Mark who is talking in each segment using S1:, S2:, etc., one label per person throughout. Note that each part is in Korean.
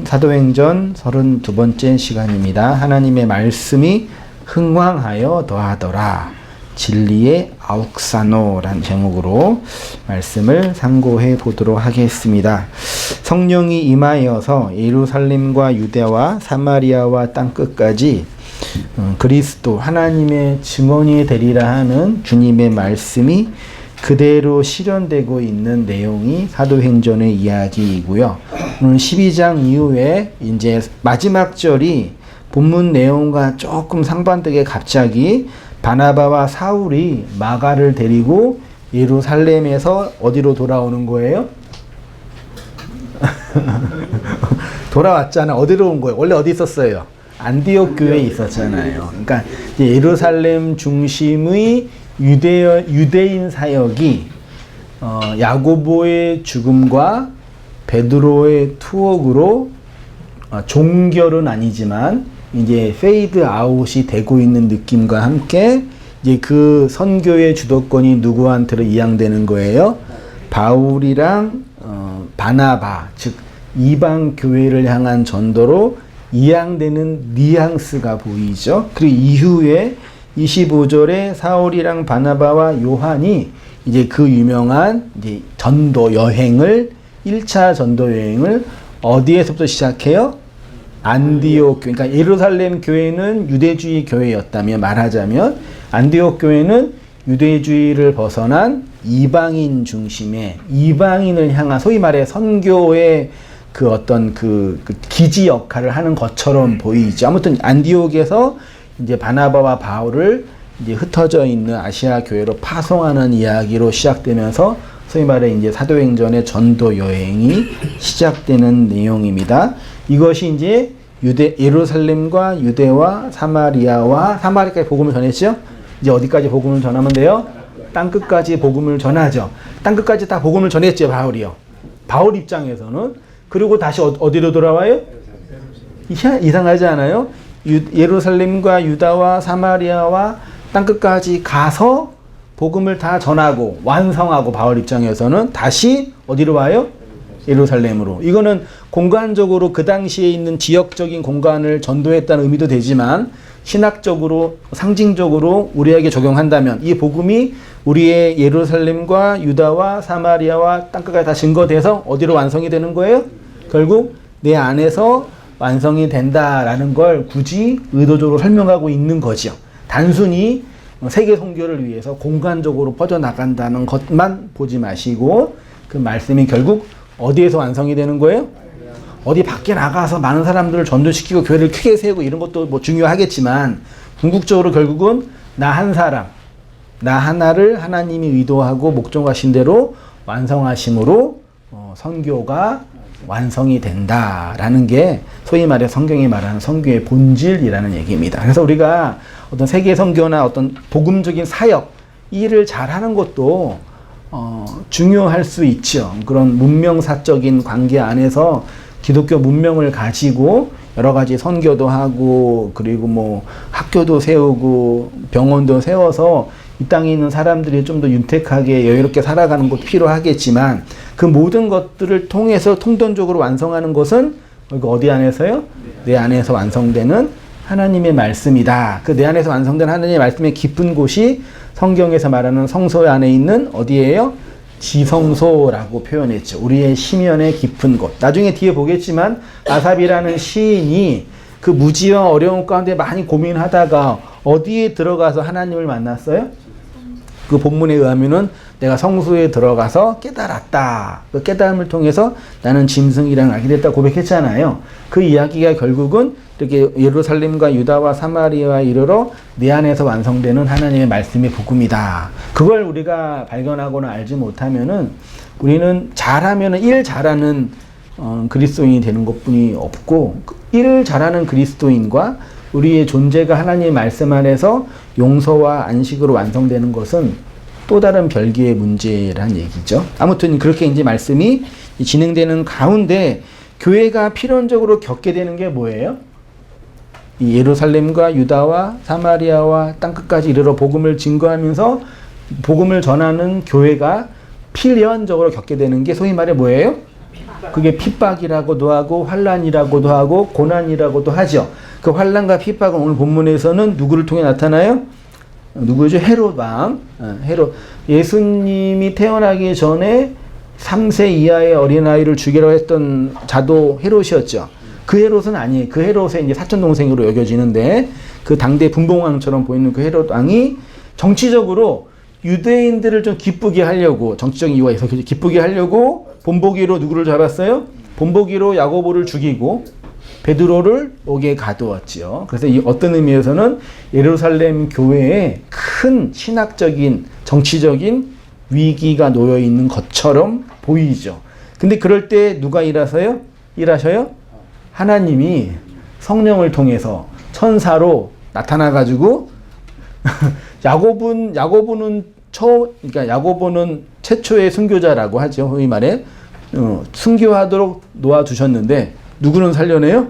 S1: 사도행전 32번째 시간입니다. 하나님의 말씀이 흥왕하여 더하더라. 진리의 아욱사노라는 제목으로 말씀을 상고해 보도록 하겠습니다. 성령이 임하여서 예루살렘과 유대와 사마리아와 땅끝까지 그리스도 하나님의 증언이 되리라 하는 주님의 말씀이 그대로 실현되고 있는 내용이 사도행전의 이야기이고요. 오늘 12장 이후에 이제 마지막 절이 본문 내용과 조금 상반되게 갑자기 바나바와 사울이 마가를 데리고 예루살렘에서 어디로 돌아오는 거예요? 돌아왔잖아. 어디로 온 거예요? 원래 어디 있었어요? 안디옥 교회에 있었잖아요. 그러니까 예루살렘 중심의 유대인 사역이 야고보의 죽음과 베드로의 투옥으로 종결은 아니지만 이제 페이드 아웃이 되고 있는 느낌과 함께 이제 그 선교의 주도권이 누구한테로 이양되는 거예요? 바울이랑 바나바, 즉 이방 교회를 향한 전도로 이양되는 뉘앙스가 보이죠. 그리고 이후에 25절에 사울이랑 바나바와 요한이 이제 그 유명한 이제 전도 여행을 1차 전도 여행을 어디에서부터 시작해요? 안디옥 교회. 그러니까 예루살렘 교회는 유대주의 교회였다면 말하자면 안디옥 교회는 유대주의를 벗어난 이방인 중심의 이방인을 향한 소위 말해 선교의 그 어떤 그 기지 역할을 하는 것처럼 보이죠. 아무튼 안디옥에서 이제 바나바와 바울을 이제 흩어져 있는 아시아 교회로 파송하는 이야기로 시작되면서 소위 말해 이제 사도행전의 전도 여행이 시작되는 내용입니다. 이것이 이제 예루살렘과 유대와 사마리아까지 복음을 전했죠. 이제 어디까지 복음을 전하면 돼요? 땅끝까지 복음을 전하죠. 땅끝까지 다 복음을 전했죠, 바울이요. 바울 입장에서는. 그리고 다시 어디로 돌아와요? 이상하지 않아요? 예루살렘과 유다와 사마리아와 땅끝까지 가서 복음을 다 전하고 완성하고 바울 입장에서는 다시 어디로 와요? 예루살렘으로. 이거는 공간적으로 그 당시에 있는 지역적인 공간을 전도했다는 의미도 되지만 신학적으로 상징적으로 우리에게 적용한다면 이 복음이 우리의 예루살렘과 유다와 사마리아와 땅끝까지 다 증거돼서 어디로 완성이 되는 거예요? 결국 내 안에서 완성이 된다라는 걸 굳이 의도적으로 설명하고 있는 거죠. 단순히 세계 선교를 위해서 공간적으로 퍼져나간다는 것만 보지 마시고 그 말씀이 결국 어디에서 완성이 되는 거예요? 어디 밖에 나가서 많은 사람들을 전도시키고 교회를 크게 세우고 이런 것도 뭐 중요하겠지만 궁극적으로 결국은 나 한 사람, 나 하나를 하나님이 의도하고 목적하신 대로 완성하심으로 선교가 완성이 된다라는 게 소위 말해 성경이 말하는 선교의 본질이라는 얘기입니다. 그래서 우리가 어떤 세계 선교나 어떤 복음적인 사역 일을 잘하는 것도 중요할 수 있죠. 그런 문명사적인 관계 안에서 기독교 문명을 가지고 여러 가지 선교도 하고 그리고 뭐 학교도 세우고 병원도 세워서 이 땅에 있는 사람들이 좀 더 윤택하게 여유롭게 살아가는 것도 필요하겠지만 그 모든 것들을 통해서 통전적으로 완성하는 것은 어디 안에서요? 내 안에서 완성되는 하나님의 말씀이다. 그 내 안에서 완성된 하나님의 말씀의 깊은 곳이 성경에서 말하는 성소 안에 있는 어디예요? 지성소라고 표현했죠. 우리의 심연의 깊은 곳. 나중에 뒤에 보겠지만 아삽이라는 시인이 그 무지와 어려움 가운데 많이 고민하다가 어디에 들어가서 하나님을 만났어요? 그 본문에 의하면은 내가 성소에 들어가서 깨달았다. 그 깨달음을 통해서 나는 짐승이랑 알게 됐다 고백했잖아요. 그 이야기가 결국은 이렇게 예루살렘과 유다와 사마리아와 이르러 내 안에서 완성되는 하나님의 말씀의 복음이다. 그걸 우리가 발견하거나 알지 못하면은 우리는 잘하면은 일 잘하는 그리스도인이 되는 것뿐이 없고 일 잘하는 그리스도인과 우리의 존재가 하나님의 말씀 안에서 용서와 안식으로 완성되는 것은 또 다른 별개의 문제란 얘기죠. 아무튼 그렇게 이제 말씀이 진행되는 가운데 교회가 필연적으로 겪게 되는 게 뭐예요? 이 예루살렘과 유다와 사마리아와 땅끝까지 이르러 복음을 증거하면서 복음을 전하는 교회가 필연적으로 겪게 되는 게 소위 말해 뭐예요? 그게 핍박이라고도 하고 환난이라고도 하고 고난이라고도 하죠. 그 환난과 핍박은 오늘 본문에서는 누구를 통해 나타나요? 누구죠? 헤롯 왕. 헤롯. 예수님이 태어나기 전에 3세 이하의 어린아이를 죽이라고 했던 자도 헤롯이었죠. 그 헤롯은 아니에요. 그 헤롯의 이제 사촌 동생으로 여겨지는데 그 당대 분봉왕처럼 보이는 그 헤롯 왕이 정치적으로 유대인들을 좀 기쁘게 하려고, 정치적인 이유가 있어서 기쁘게 하려고 본보기로 누구를 잡았어요? 본보기로 야고보를 죽이고 베드로를 옥에 가두었지요. 그래서 이 어떤 의미에서는 예루살렘 교회에 큰 신학적인, 정치적인 위기가 놓여 있는 것처럼 보이죠. 근데 그럴 때 누가 일하셔요? 하나님이 성령을 통해서 천사로 나타나가지고 그러니까 야고보는 최초의 순교자라고 하죠. 흔히 말해 순교하도록 놓아주셨는데 누구는 살려내요?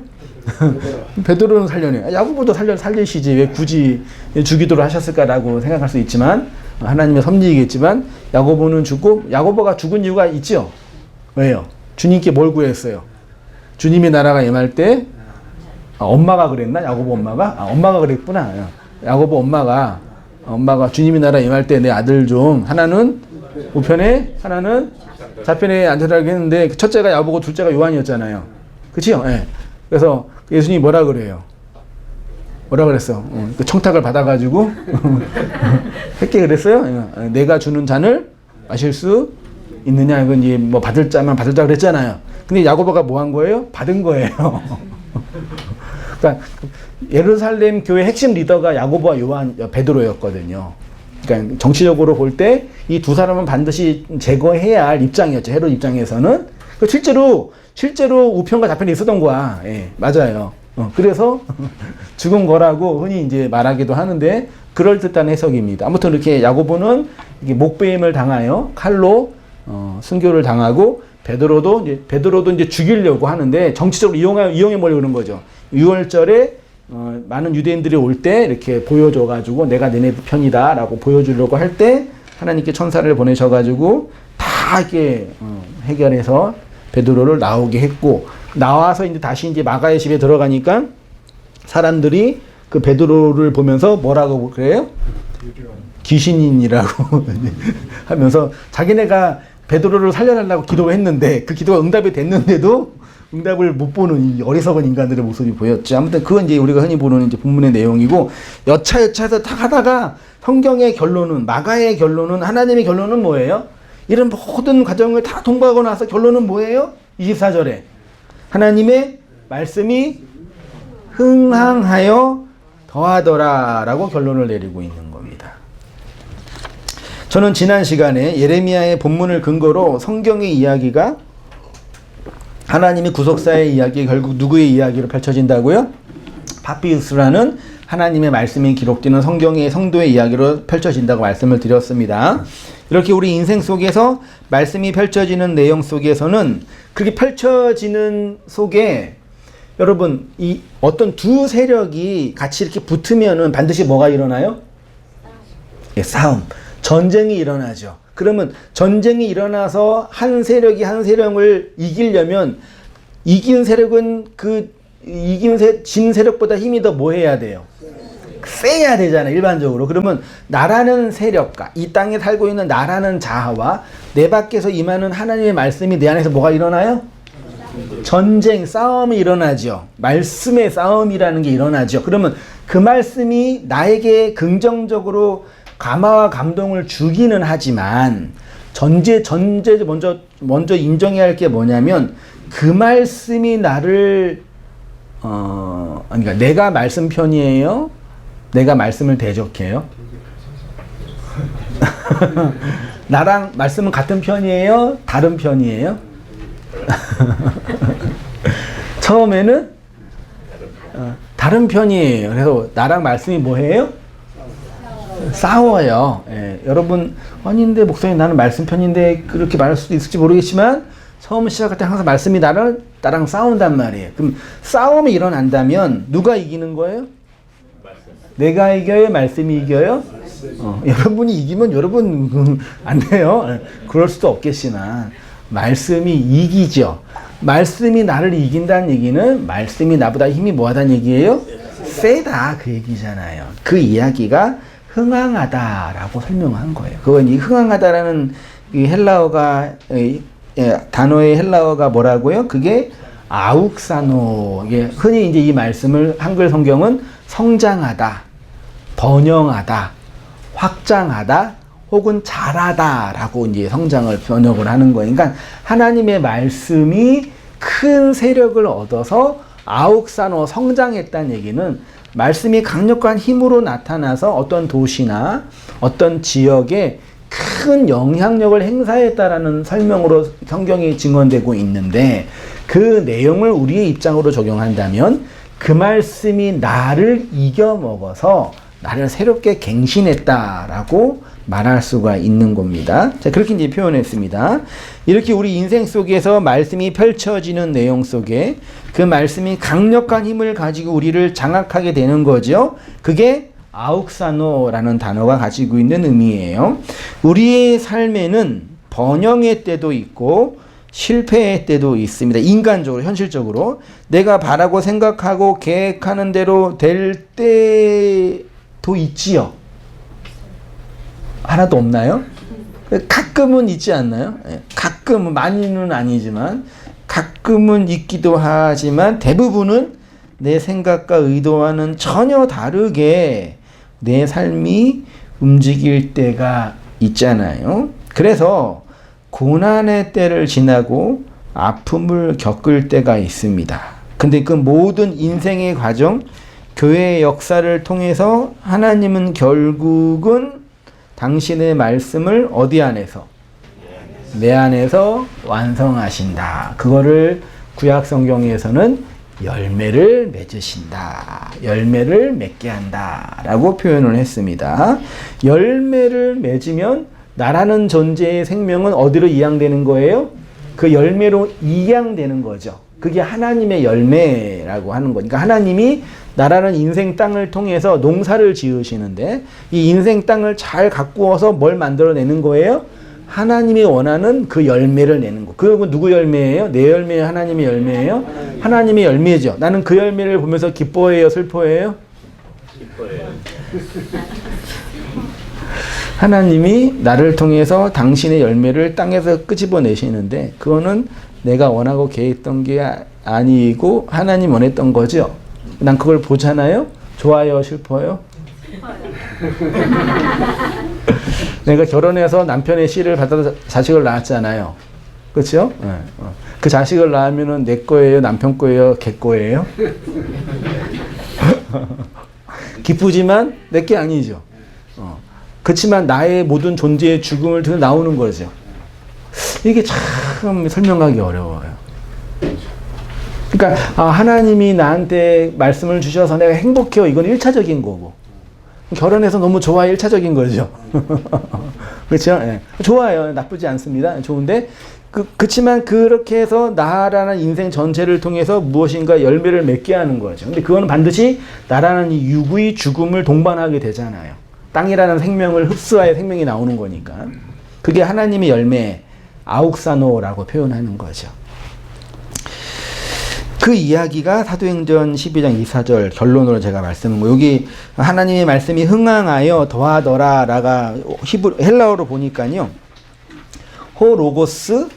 S1: 베드로는 살려내요. 야고보도 살리시지 왜 굳이 죽이도록 하셨을까라고 생각할 수 있지만 하나님의 섭리이겠지만 야고보는 죽고, 야고보가 죽은 이유가 있죠. 왜요? 주님께 뭘 구했어요? 주님의 나라가 임할 때 엄마가 그랬나? 야고보 엄마가? 엄마가 그랬구나. 야고보 엄마가 주님의 나라 임할 때 내 아들 좀 하나는 우편에 하나는 좌편에 앉으라고 했는데 첫째가 야고보고 둘째가 요한이었잖아요. 그치요? 예. 그래서 예수님이 뭐라 그래요? 뭐라 그랬어? 그 청탁을 받아가지고 했게 그랬어요? 내가 주는 잔을 마실 수 있느냐? 이건 이제 뭐 받을 자만 받을 자 그랬잖아요. 근데 야고보가 뭐 한 거예요? 받은 거예요. 그러니까 예루살렘 교회 핵심 리더가 야고보와 베드로였거든요. 그러니까 정치적으로 볼 때 이 두 사람은 반드시 제거해야 할 입장이었죠. 헤롯 입장에서는. 실제로 우편과 좌편에 있었던 거야. 예, 맞아요. 그래서 죽은 거라고 흔히 이제 말하기도 하는데 그럴듯한 해석입니다. 아무튼 이렇게 야고보는 이게 목베임을 당하여 칼로 순교를 당하고 베드로도 이제 죽이려고 하는데 정치적으로 이용해 보려고 그런 거죠. 6월절에 많은 유대인들이 올 때 이렇게 보여줘가지고 내가 너네 편이다라고 보여주려고 할 때 하나님께 천사를 보내셔가지고 다 이렇게 해결해서 베드로를 나오게 했고, 나와서 이제 다시 이제 마가의 집에 들어가니까 사람들이 그 베드로를 보면서 뭐라고 그래요? 귀신인이라고 하면서 자기네가 베드로를 살려달라고 기도했는데 그 기도가 응답이 됐는데도 응답을 못 보는 이 어리석은 인간들의 모습이 보였죠. 아무튼 그건 이제 우리가 흔히 보는 이제 본문의 내용이고, 여차여차해서 다 하다가 성경의 결론은, 마가의 결론은, 하나님의 결론은 뭐예요? 이런 모든 과정을 다 통과하고 나서 결론은 뭐예요? 24절에 하나님의 말씀이 흥항하여 더하더라 라고 결론을 내리고 있는 겁니다. 저는 지난 시간에 예레미야의 본문을 근거로 성경의 이야기가 하나님의 구속사의 이야기, 결국 누구의 이야기로 펼쳐진다고요? 파피루스라는 하나님의 말씀이 기록되는 성경의 성도의 이야기로 펼쳐진다고 말씀을 드렸습니다. 이렇게 우리 인생 속에서 말씀이 펼쳐지는 내용 속에서는 그렇게 펼쳐지는 속에 여러분 이 어떤 두 세력이 같이 이렇게 붙으면은 반드시 뭐가 일어나요? 싸움. 전쟁이 일어나죠. 그러면 전쟁이 일어나서 한 세력이 한 세력을 이기려면 이긴 세력은 진 세력보다 힘이 더 뭐 해야 돼요? 세야 되잖아요, 일반적으로. 그러면 나라는 세력과 이 땅에 살고 있는 나라는 자아와 내 밖에서 임하는 하나님의 말씀이 내 안에서 뭐가 일어나요? 전쟁, 싸움이 일어나죠. 말씀의 싸움이라는 게 일어나죠. 그러면 그 말씀이 나에게 긍정적으로 감화와 감동을 주기는 하지만 먼저 인정해야 할 게 뭐냐면 그 말씀이 나를 그러니까 내가 말씀 편이에요? 내가 말씀을 대적해요? 나랑 말씀은 같은 편이에요? 다른 편이에요? 처음에는 다른 편이에요. 그래서 나랑 말씀이 뭐해요? 싸워요. 예, 여러분 아닌데 목사님 나는 말씀 편인데 그렇게 말할 수도 있을지 모르겠지만 처음 시작할 때 항상 말씀이 나랑 싸운단 말이에요. 그럼 싸움이 일어난다면 누가 이기는 거예요? 내가 이겨요? 말씀이 이겨요? 여러분이 이기면 여러분 안 돼요. 그럴 수도 없겠지만 말씀이 이기죠. 말씀이 나를 이긴다는 얘기는 말씀이 나보다 힘이 뭐하다는 얘기예요? 세다 그 얘기잖아요. 그 이야기가 흥황하다라고 설명한 거예요. 그건 이 흥황하다라는 이 헬라어가 단어의 헬라어가 뭐라고요? 그게 아욱사노. 이게 흔히 이제 이 말씀을 한글 성경은 성장하다, 번영하다, 확장하다, 혹은 잘하다라고 이제 성장을 번역을 하는 거예요. 그러니까 하나님의 말씀이 큰 세력을 얻어서 아욱사노 성장했다는 얘기는 말씀이 강력한 힘으로 나타나서 어떤 도시나 어떤 지역에 큰 영향력을 행사했다라는 설명으로 성경이 증언되고 있는데 그 내용을 우리의 입장으로 적용한다면 그 말씀이 나를 이겨먹어서 나를 새롭게 갱신했다라고 말할 수가 있는 겁니다. 자, 그렇게 이제 표현했습니다. 이렇게 우리 인생 속에서 말씀이 펼쳐지는 내용 속에 그 말씀이 강력한 힘을 가지고 우리를 장악하게 되는 거죠. 그게 아욱사노라는 단어가 가지고 있는 의미예요. 우리의 삶에는 번영의 때도 있고 실패의 때도 있습니다. 인간적으로, 현실적으로 내가 바라고 생각하고 계획하는 대로 될 때도 있지요. 하나도 없나요? 가끔은 있지 않나요? 가끔은, 많이는 아니지만 가끔은 있기도 하지만 대부분은 내 생각과 의도와는 전혀 다르게 내 삶이 움직일 때가 있잖아요. 그래서 고난의 때를 지나고 아픔을 겪을 때가 있습니다. 근데 그 모든 인생의 과정, 교회의 역사를 통해서 하나님은 결국은 당신의 말씀을 어디 안에서? 내 안에서 완성하신다. 그거를 구약 성경에서는 열매를 맺으신다. 열매를 맺게 한다. 라고 표현을 했습니다. 열매를 맺으면 나라는 존재의 생명은 어디로 이양되는 거예요? 그 열매로 이양되는 거죠. 그게 하나님의 열매라고 하는 거니까 하나님이 나라는 인생 땅을 통해서 농사를 지으시는데 이 인생 땅을 잘 가꾸어서 뭘 만들어내는 거예요? 하나님이 원하는 그 열매를 내는 거. 그건 누구 열매예요? 내 열매예요? 하나님의 열매예요? 하나님의 열매죠. 나는 그 열매를 보면서 기뻐해요? 슬퍼해요? 기뻐해요. 하나님이 나를 통해서 당신의 열매를 땅에서 끄집어내시는데 그거는 내가 원하고 계획했던 게 아니고 하나님 원했던 거죠. 난 그걸 보잖아요. 좋아요? 슬퍼요? 내가 결혼해서 남편의 씨를 받아서 자식을 낳았잖아요. 그렇죠? 네. 그 자식을 낳으면은 내 거예요? 남편 거예요? 걔 거예요? 기쁘지만 내 게 아니죠. 그렇지만 나의 모든 존재의 죽음을 통해 나오는 거죠. 이게 참 설명하기 어려워요. 그러니까 하나님이 나한테 말씀을 주셔서 내가 행복해요. 이건 1차적인 거고. 결혼해서 너무 좋아요. 1차적인 거죠. 그렇죠? 네. 좋아요. 나쁘지 않습니다. 좋은데 그렇지만 그렇게 해서 나라는 인생 전체를 통해서 무엇인가 열매를 맺게 하는 거죠. 근데 그거는 반드시 나라는 이 육의 죽음을 동반하게 되잖아요. 땅이라는 생명을 흡수하여 생명이 나오는 거니까. 그게 하나님의 열매, 아욱사노라고 표현하는 거죠. 그 이야기가 사도행전 12장 24절 결론으로 제가 말씀한 거. 여기 하나님의 말씀이 흥황하여 더하더라라가 헬라어로 보니까요. 호로고스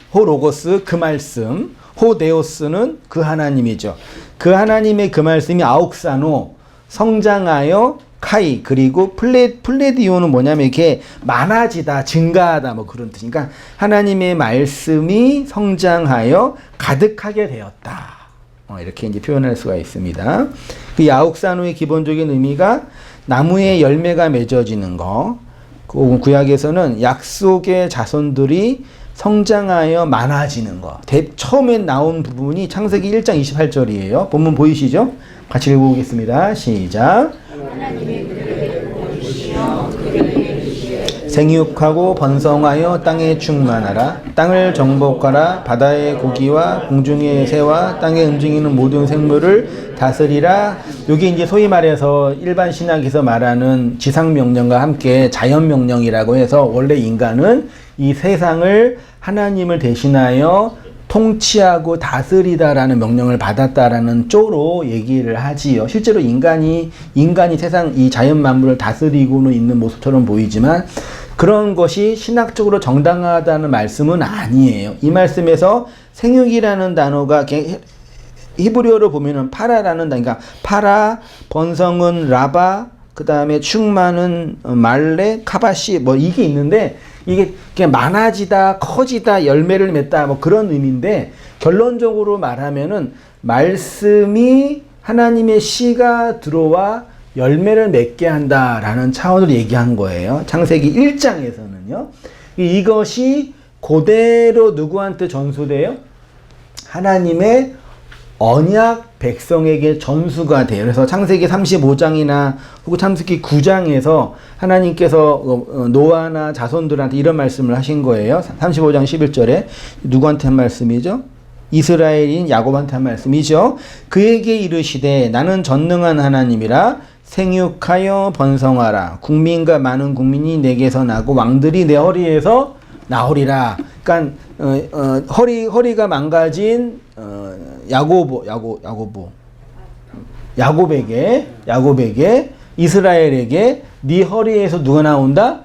S1: 그 말씀, 호데오스는 그 하나님이죠. 그 하나님의 그 말씀이 아욱사노 성장하여 카이 그리고 플레디오는 뭐냐면 이렇게 많아지다, 증가하다 뭐 그런 뜻이니까 하나님의 말씀이 성장하여 가득하게 되었다. 이렇게 이제 표현할 수가 있습니다. 그 야옥산호의 기본적인 의미가 나무의 열매가 맺어지는 거. 구약에서는 약속의 자손들이 성장하여 많아지는 거. 처음에 나온 부분이 창세기 1장 28절이에요. 본문 보이시죠? 같이 읽어보겠습니다. 시작. 생육하고 번성하여 땅에 충만하라. 땅을 정복하라. 바다의 고기와 공중의 새와 땅에 움직이는 모든 생물을 다스리라. 이게 이제 소위 말해서 일반 신학에서 말하는 지상명령과 함께 자연명령이라고 해서 원래 인간은 이 세상을 하나님을 대신하여 통치하고 다스리다라는 명령을 받았다라는 쪽으로 얘기를 하지요. 실제로 인간이 세상 이 자연 만물을 다스리고는 있는 모습처럼 보이지만 그런 것이 신학적으로 정당하다는 말씀은 아니에요. 이 말씀에서 생육이라는 단어가 히브리어로 보면은 파라라는 단어, 그러니까 파라, 번성은 라바, 그 다음에 충만은 말레, 카바시 뭐 이게 있는데 이게 그냥 많아지다, 커지다, 열매를 맺다 뭐 그런 의미인데 결론적으로 말하면은 말씀이 하나님의 씨가 들어와 열매를 맺게 한다라는 차원으로 얘기한 거예요. 창세기 1장에서는요. 이것이 그대로 누구한테 전수돼요? 하나님의 언약 백성에게 전수가 돼요. 그래서 창세기 35장이나 혹은 창세기 9장에서 하나님께서 노아나 자손들한테 이런 말씀을 하신 거예요. 35장 11절에 누구한테 한 말씀이죠? 이스라엘인 야곱한테 한 말씀이죠. 그에게 이르시되 나는 전능한 하나님이라 생육하여 번성하라. 국민과 많은 국민이 내게서 나고 왕들이 내 허리에서 나오리라. 그러니까 허리가 망가진 야곱에게 이스라엘에게 네 허리에서 누가 나온다?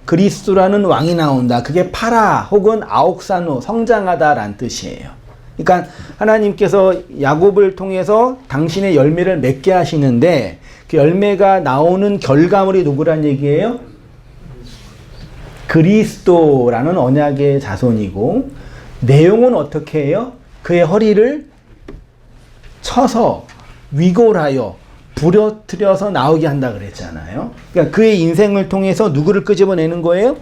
S1: 그리스도라는 왕이 나온다. 그게 파라 혹은 아옥사노 성장하다라는 뜻이에요. 그러니까 하나님께서 야곱을 통해서 당신의 열매를 맺게 하시는데 그 열매가 나오는 결과물이 누구란 얘기예요? 그리스도라는 언약의 자손이고 내용은 어떻게 해요? 그의 허리를 쳐서 위골하여 부려뜨려서 나오게 한다 그랬잖아요. 그러니까 그의 인생을 통해서 누구를 끄집어내는 거예요?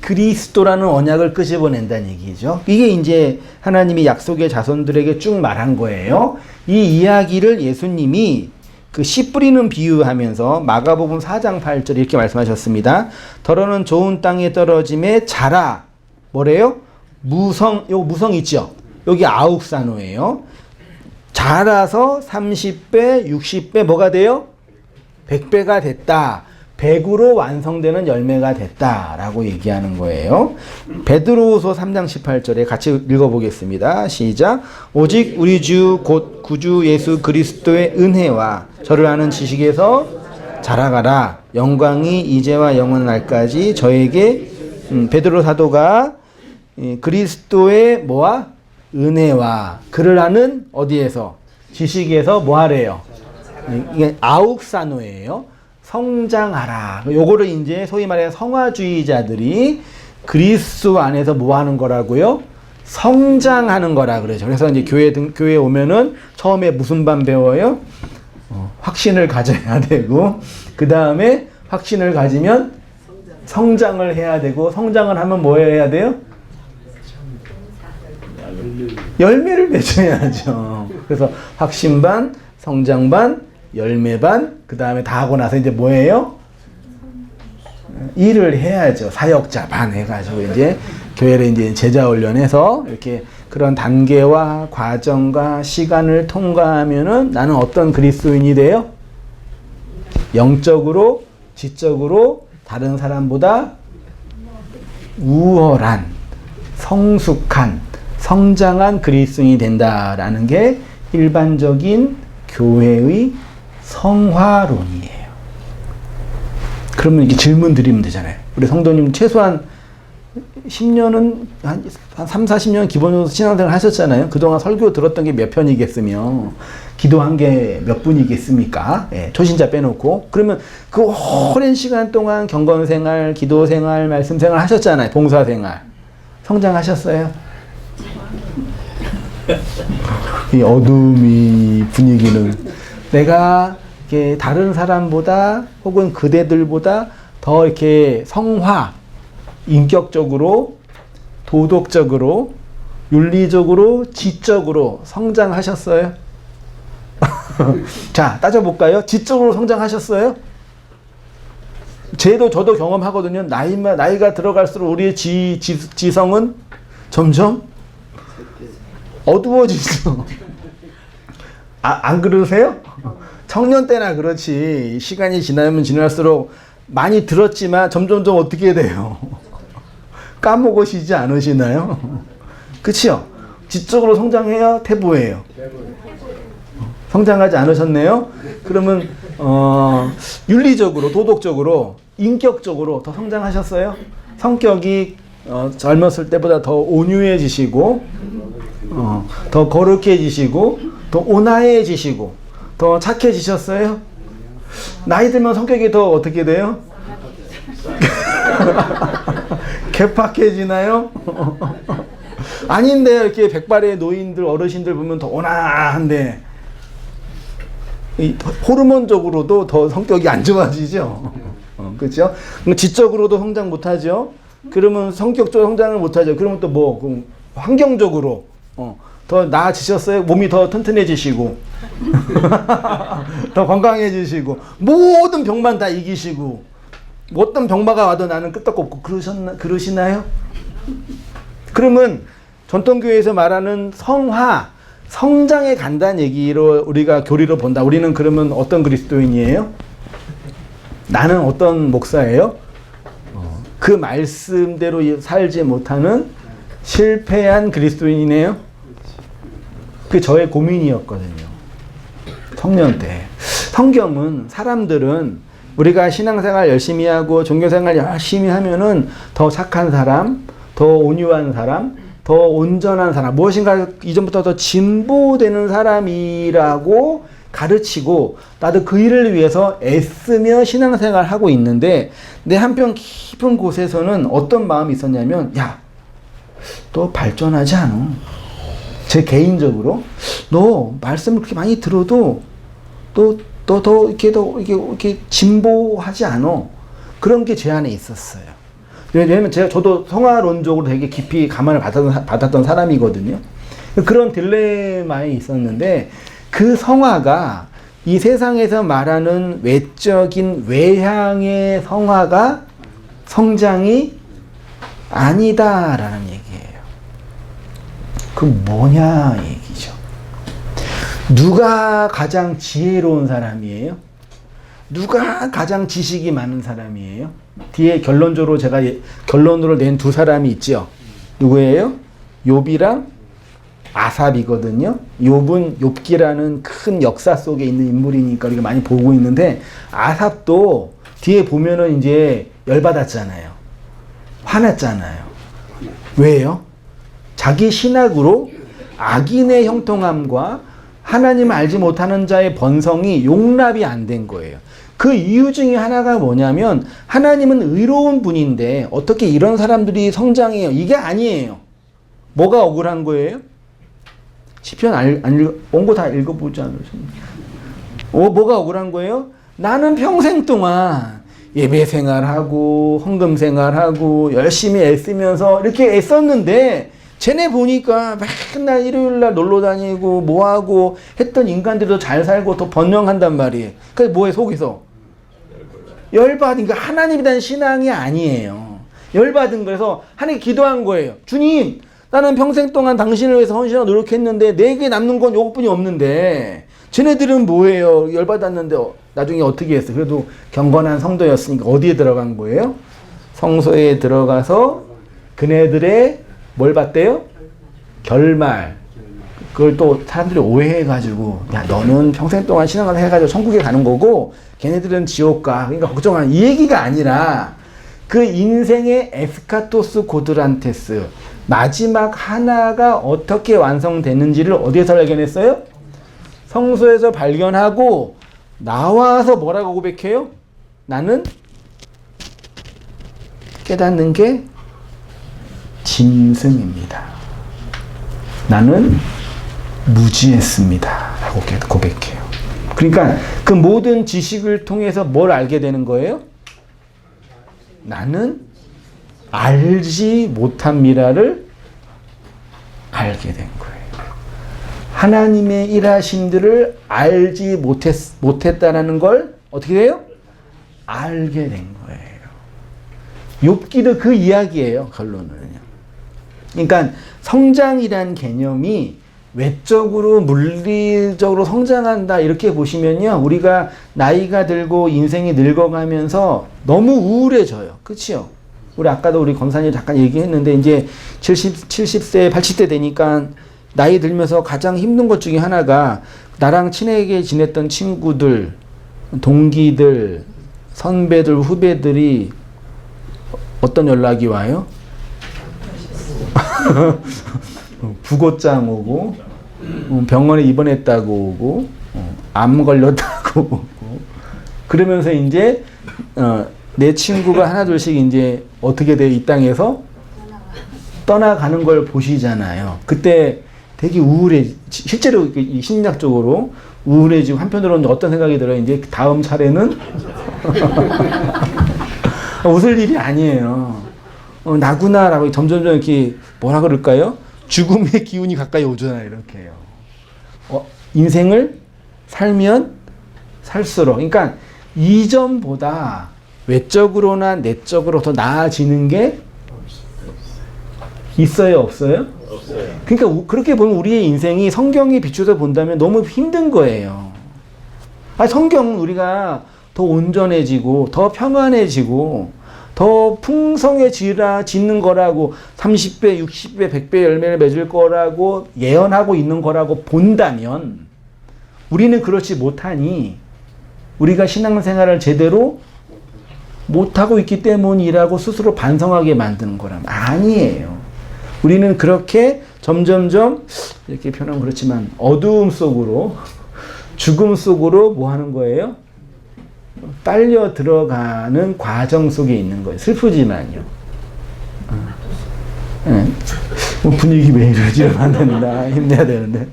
S1: 그리스도라는 언약을 끄집어낸다는 얘기죠. 이게 이제 하나님이 약속의 자손들에게 쭉 말한 거예요. 이 이야기를 예수님이 그 씨 뿌리는 비유하면서 마가복음 4장 8절 이렇게 말씀하셨습니다. 더러는 좋은 땅에 떨어짐에 자라. 뭐래요? 요 무성 있죠? 여기 아욱산호예요. 자라서 30배, 60배 뭐가 돼요? 100배가 됐다. 100으로 완성되는 열매가 됐다라고 얘기하는 거예요. 베드로후서 3장 18절에 같이 읽어보겠습니다. 시작. 오직 우리 주 곧 구주 예수 그리스도의 은혜와 저를 아는 지식에서 자라가라. 영광이 이제와 영원날까지 저에게 베드로 사도가 그리스도의 뭐와? 은혜와 그를 아는 어디에서? 지식에서 뭐 하래요? 이게 아욱사노예요. 성장하라. 요거를 이제 소위 말해 성화주의자들이 그리스도 안에서 뭐 하는 거라고요? 성장하는 거라 그러죠. 그래서 이제 교회에 오면은 처음에 무슨 반 배워요? 확신을 가져야 되고, 그 다음에 확신을 가지면 성장을 해야 되고, 성장을 하면 뭐 해야 돼요? 열매를 맺어야죠. 그래서 확신 반, 성장 반, 열매 반, 그 다음에 다 하고 나서 이제 뭐예요? 일을 해야죠. 사역자 반 해가지고 이제 교회를 이제 제자 훈련해서 이렇게 그런 단계와 과정과 시간을 통과하면은 나는 어떤 그리스도인이 돼요? 영적으로, 지적으로 다른 사람보다 우월한, 성숙한, 성장한 그리스도인이 된다라는 게 일반적인 교회의 성화론이에요. 그러면 이렇게 질문 드리면 되잖아요. 우리 성도님 최소한 10년은 한 3, 40년 기본적으로 신앙생활 하셨잖아요. 그동안 설교 들었던 게 몇 편이겠으며 기도한 게 몇 분이겠습니까? 예, 초신자 빼놓고. 그러면 그 오랜 시간 동안 경건생활, 기도생활, 말씀생활 하셨잖아요. 봉사생활. 성장하셨어요? 이 어둠이 분위기는 내가 이렇게 다른 사람보다 혹은 그대들보다 더 이렇게 성화, 인격적으로, 도덕적으로, 윤리적으로, 지적으로 성장하셨어요? 자, 따져볼까요? 지적으로 성장하셨어요? 저도 경험하거든요. 나이가 들어갈수록 우리의 지성은 점점 어두워지죠. 안 그러세요? 청년 때나 그렇지. 시간이 지나면 지날수록 많이 들었지만 점점점 어떻게 돼요? 까먹으시지 않으시나요? 그치요? 지적으로 성장해요? 퇴보해요? 성장하지 않으셨네요? 그러면 윤리적으로, 도덕적으로, 인격적으로 더 성장하셨어요? 성격이 젊었을 때보다 더 온유해지시고 더 거룩해지시고 더 온화해지시고 더 착해지셨어요? 나이 들면 성격이 더 어떻게 돼요? 개팍해지나요? 아닌데 이렇게 백발의 노인들 어르신들 보면 더 온화한데 호르몬적으로도 더 성격이 안 좋아지죠. 그렇죠? 지적으로도 성장 못하죠. 그러면 성격적으로 성장을 못하죠. 그러면 또 뭐 환경적으로 더 나아지셨어요. 몸이 더 튼튼해지시고 더 건강해지시고 모든 병만 다 이기시고 어떤 병마가 와도 나는 끄떡없고 그러시나요? 그러면 전통교회에서 말하는 성장에 간다는 얘기로 우리가 교리로 본다. 우리는 그러면 어떤 그리스도인이에요? 나는 어떤 목사예요? 그 말씀대로 살지 못하는 실패한 그리스도인이네요. 그게 저의 고민이었거든요. 청년 때. 성경은 사람들은 우리가 신앙생활 열심히 하고 종교생활 열심히 하면은 더 착한 사람, 더 온유한 사람, 더 온전한 사람, 무엇인가 이전부터 더 진보되는 사람이라고 가르치고 나도 그 일을 위해서 애쓰며 신앙생활을 하고 있는데 내 한편 깊은 곳에서는 어떤 마음이 있었냐면 야, 너 발전하지 않아. 제 개인적으로 너 말씀을 그렇게 많이 들어도 너 더 이렇게 진보하지 않아. 그런 게 제 안에 있었어요. 왜냐면 저도 성화론적으로 되게 깊이 감화를 받았던 사람이거든요. 그런 딜레마에 있었는데 그 성화가 이 세상에서 말하는 외적인 외향의 성화가 성장이 아니다라는 얘기예요. 그 뭐냐 얘기죠. 누가 가장 지혜로운 사람이에요? 누가 가장 지식이 많은 사람이에요? 뒤에 결론적으로 제가 결론으로 낸 두 사람이 있죠. 누구예요? 욥이랑 아삽이거든요. 욥은 욥기라는 큰 역사 속에 있는 인물이니까 우리가 많이 보고 있는데 아삽도 뒤에 보면은 이제 열받았잖아요. 화났잖아요. 왜요? 자기 신학으로 악인의 형통함과 하나님을 알지 못하는 자의 번성이 용납이 안 된 거예요. 그 이유 중에 하나가 뭐냐면 하나님은 의로운 분인데 어떻게 이런 사람들이 성장해요? 이게 아니에요. 뭐가 억울한 거예요? 시편 온 거 다 읽어보지 않으셨나요? 뭐가 억울한 거예요? 나는 평생 동안 예배 생활하고 헌금 생활하고 열심히 애쓰면서 이렇게 애썼는데 쟤네 보니까 맨날 일요일날 놀러 다니고 뭐하고 했던 인간들도 잘 살고 더 번영한단 말이에요. 그래서 뭐에 속에서? 열받은, 그러니까 하나님에 대한 신앙이 아니에요. 열받은 거에서 하나님께 기도한 거예요. 주님, 나는 평생 동안 당신을 위해서 헌신하고 노력했는데 내게 남는 건 요것뿐이 없는데 쟤네들은 뭐예요? 열받았는데 나중에 어떻게 했어? 그래도 경건한 성도였으니까 어디에 들어간 거예요? 성소에 들어가서 그네들의 뭘 봤대요? 결말. 그걸 또 사람들이 오해해가지고 야 너는 평생 동안 신앙을 해가지고 천국에 가는 거고 걔네들은 지옥 가. 그러니까 걱정하는 이 얘기가 아니라 그 인생의 에스카토스 고드란테스 마지막 하나가 어떻게 완성되는지를 어디에서 발견했어요? 성소에서 발견하고 나와서 뭐라고 고백해요? 나는 깨닫는 게 짐승입니다. 나는 무지했습니다. 라고 고백해요. 그러니까 그 모든 지식을 통해서 뭘 알게 되는 거예요? 나는 알지 못한 미라를 알게 된 거예요. 하나님의 일하심들을 알지 못했다라는 걸 어떻게 돼요? 알게 된 거예요. 욥기도 그 이야기예요, 결론은. 그러니까 성장이란 개념이 외적으로 물리적으로 성장한다 이렇게 보시면요, 우리가 나이가 들고 인생이 늙어가면서 너무 우울해져요. 그치요? 우리 아까도 우리 검사님 잠깐 얘기했는데 이제 70세 80대 되니까 나이 들면서 가장 힘든 것 중에 하나가 나랑 친하게 지냈던 친구들, 동기들, 선배들, 후배들이 어떤 연락이 와요? 부고장 오고, 병원에 입원했다고 오고, 암 걸렸다고 오고, 그러면서 이제 내 친구가 하나둘씩 이제 어떻게 돼, 이 땅에서 떠나가는 걸 보시잖아요. 그때 되게 우울해, 실제로 심리학적으로 우울해지고, 한편으로는 어떤 생각이 들어요? 이제 다음 차례는 웃을 일이 아니에요. 나구나라고 점점점 이렇게 뭐라 그럴까요? 죽음의 기운이 가까이 오잖아요. 이렇게 해요. 인생을 살면 살수록, 그러니까 이전보다 외적으로나 내적으로 더 나아지는 게 있어요, 없어요? 없어요. 그러니까 그렇게 보면 우리의 인생이 성경에 비추어서 본다면 너무 힘든 거예요. 성경은 우리가 더 온전해지고 더 평안해지고 더 풍성해지는 거라고, 30배, 60배, 100배 열매를 맺을 거라고 예언하고 있는 거라고 본다면, 우리는 그렇지 못하니 우리가 신앙생활을 제대로 못하고 있기 때문이라고 스스로 반성하게 만드는 거라면 아니에요. 우리는 그렇게 점점점, 이렇게 표현하면 그렇지만 어두움 속으로, 죽음 속으로 뭐 하는 거예요? 빨려 들어가는 과정 속에 있는 거예요. 슬프지만요. 네. 분위기 왜 이러지? 안 된다. 힘내야 되는데.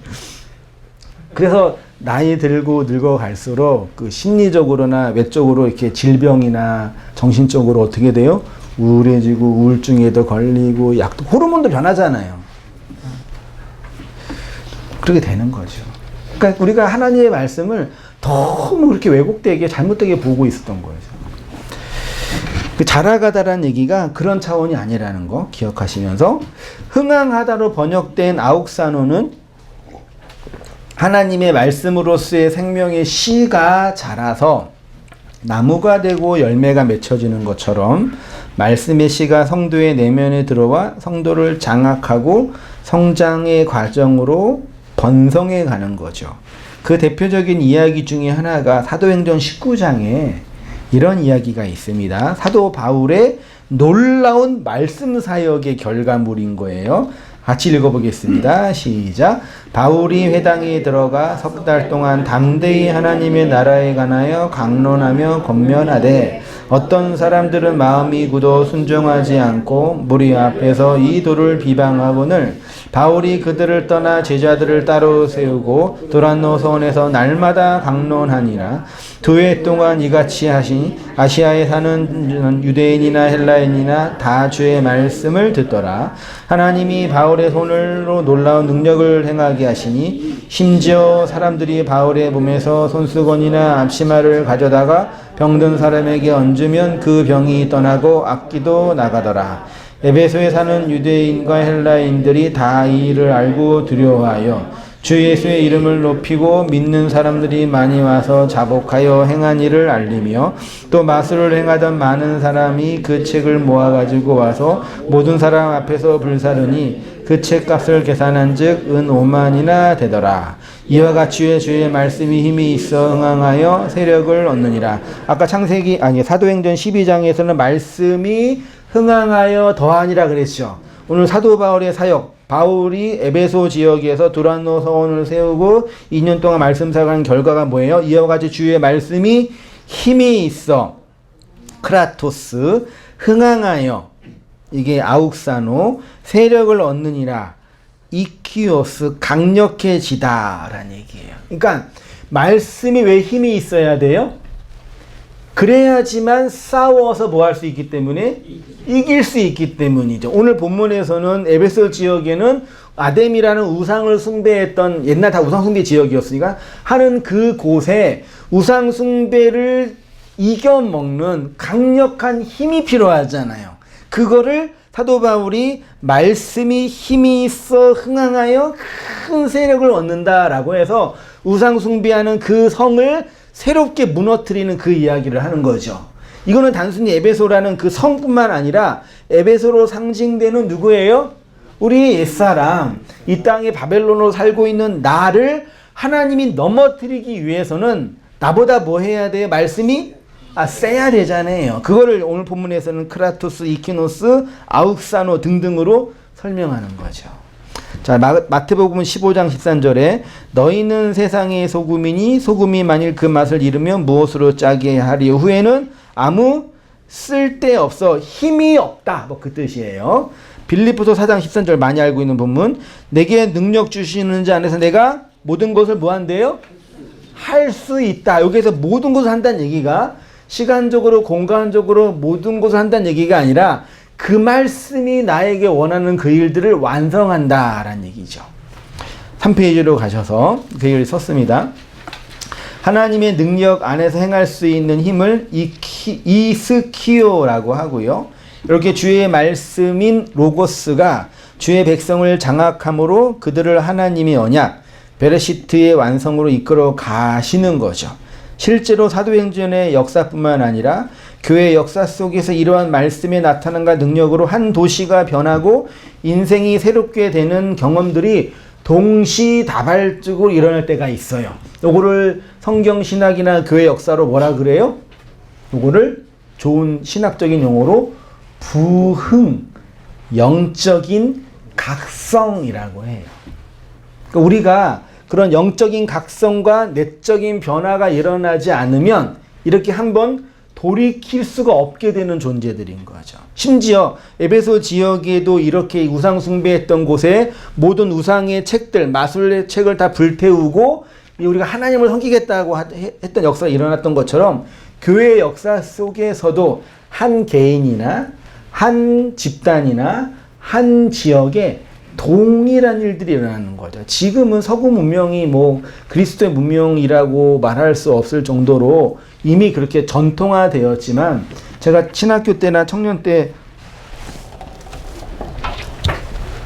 S1: 그래서 나이 들고 늙어갈수록 그 심리적으로나 외적으로 이렇게 질병이나 정신적으로 어떻게 돼요? 우울해지고 우울증에도 걸리고, 약도, 호르몬도 변하잖아요. 그렇게 되는 거죠. 그러니까 우리가 하나님의 말씀을 너무 그렇게 왜곡되게 잘못되게 보고 있었던 거예요. 자라가다라는 얘기가 그런 차원이 아니라는 거 기억하시면서, 흥황하다로 번역된 아욱사노는 하나님의 말씀으로서의 생명의 씨가 자라서 나무가 되고 열매가 맺혀지는 것처럼, 말씀의 씨가 성도의 내면에 들어와 성도를 장악하고 성장의 과정으로 번성해 가는 거죠. 그 대표적인 이야기 중에 하나가 사도행전 19장에 이런 이야기가 있습니다. 사도 바울의 놀라운 말씀 사역의 결과물인 거예요. 같이 읽어보겠습니다. 시작. 바울이 회당에 들어가 석 달 동안 담대히 하나님의 나라에 관하여 강론하며 권면하되, 어떤 사람들은 마음이 굳어 순종하지 않고 무리 앞에서 이 도를 비방하거늘, 바울이 그들을 떠나 제자들을 따로 세우고 도란노 서원에서 날마다 강론하니라. 2해 동안 이같이 하시니 아시아에 사는 유대인이나 헬라인이나 다 주의 말씀을 듣더라. 하나님이 바울의 손으로 놀라운 능력을 행하게 하시니, 심지어 사람들이 바울의 몸에서 손수건이나 앞치마를 가져다가 병든 사람에게 얹으면 그 병이 떠나고 악기도 나가더라. 에베소에 사는 유대인과 헬라인들이 다 이 일을 알고 두려워하여 주 예수의 이름을 높이고 믿는 사람들이 많이 와서 자복하여 행한 일을 알리며, 또 마술을 행하던 많은 사람이 그 책을 모아가지고 와서 모든 사람 앞에서 불사르니 그 책값을 계산한 즉 은 5만이나 되더라. 이와 같이 주의 말씀이 힘이 있어 흥황하여 세력을 얻느니라. 아까 사도행전 12장에서는 말씀이 흥황하여 더하니라 그랬죠. 오늘 사도 바울의 사역, 바울이 에베소 지역에서 두란노 서원을 세우고 2년 동안 말씀 사역한 결과가 뭐예요? 이와 같이 주의 말씀이 힘이 있어, 크라토스, 흥황하여, 이게 아욱사노, 세력을 얻느니라, 이키오스, 강력해지다라는 얘기예요. 그러니까 말씀이 왜 힘이 있어야 돼요? 그래야지만 싸워서 뭐 할 수 있기 때문에 이길 수 있기 때문이죠. 오늘 본문에서는 에베소 지역에는 아뎀이라는 우상을 숭배했던, 옛날 다 우상 숭배 지역이었으니까 하는 그 곳에 우상 숭배를 이겨먹는 강력한 힘이 필요하잖아요. 그거를 사도 바울이 말씀이 힘이 있어 흥황하여 큰 세력을 얻는다라고 해서 우상 숭배하는 그 성을 새롭게 무너뜨리는 그 이야기를 하는 거죠. 이거는 단순히 에베소라는 그 성뿐만 아니라 에베소로 상징되는 누구예요? 우리 옛사람, 이 땅에 바벨론으로 살고 있는 나를 하나님이 넘어뜨리기 위해서는 나보다 뭐 해야 돼요? 말씀이 세야 되잖아요. 그거를 오늘 본문에서는 크라토스, 이키노스, 아욱사노 등등으로 설명하는 거죠. 자, 마태복음 15장 13절에 너희는 세상의 소금이니 소금이 만일 그 맛을 잃으면 무엇으로 짜게 하리요? 후에는 아무 쓸데없어 힘이 없다. 뭐 그 뜻이에요. 빌립보서 4장 13절 많이 알고 있는 본문. 내게 능력 주시는 자 안에서 내가 모든 것을 뭐 한대요? 할 수 있다. 여기에서 모든 것을 한다는 얘기가 시간적으로 공간적으로 모든 것을 한다는 얘기가 아니라 그 말씀이 나에게 원하는 그 일들을 완성한다라는 얘기죠. 3페이지로 가셔서 그 얘기를 썼습니다. 하나님의 능력 안에서 행할 수 있는 힘을 이스키오라고 하고요. 이렇게 주의 말씀인 로고스가 주의 백성을 장악함으로 그들을 하나님의 언약, 베레시트의 완성으로 이끌어 가시는 거죠. 실제로 사도행전의 역사뿐만 아니라 교회 역사 속에서 이러한 말씀의 나타남과 능력으로 한 도시가 변하고 인생이 새롭게 되는 경험들이 동시다발적으로 일어날 때가 있어요. 요거를 성경신학이나 교회 역사로 뭐라 그래요? 요거를 좋은 신학적인 용어로 부흥, 영적인 각성이라고 해요. 그러니까 우리가 그런 영적인 각성과 내적인 변화가 일어나지 않으면 이렇게 한번 돌이킬 수가 없게 되는 존재들인 거죠. 심지어 에베소 지역에도 이렇게 우상 숭배했던 곳에 모든 우상의 책들, 마술의 책을 다 불태우고 우리가 하나님을 섬기겠다고 했던 역사가 일어났던 것처럼 교회의 역사 속에서도 한 개인이나 한 집단이나 한 지역에 동일한 일들이 일어나는 거죠. 지금은 서구 문명이 뭐 그리스도의 문명이라고 말할 수 없을 정도로 이미 그렇게 전통화되었지만 제가 신학교 때나 청년 때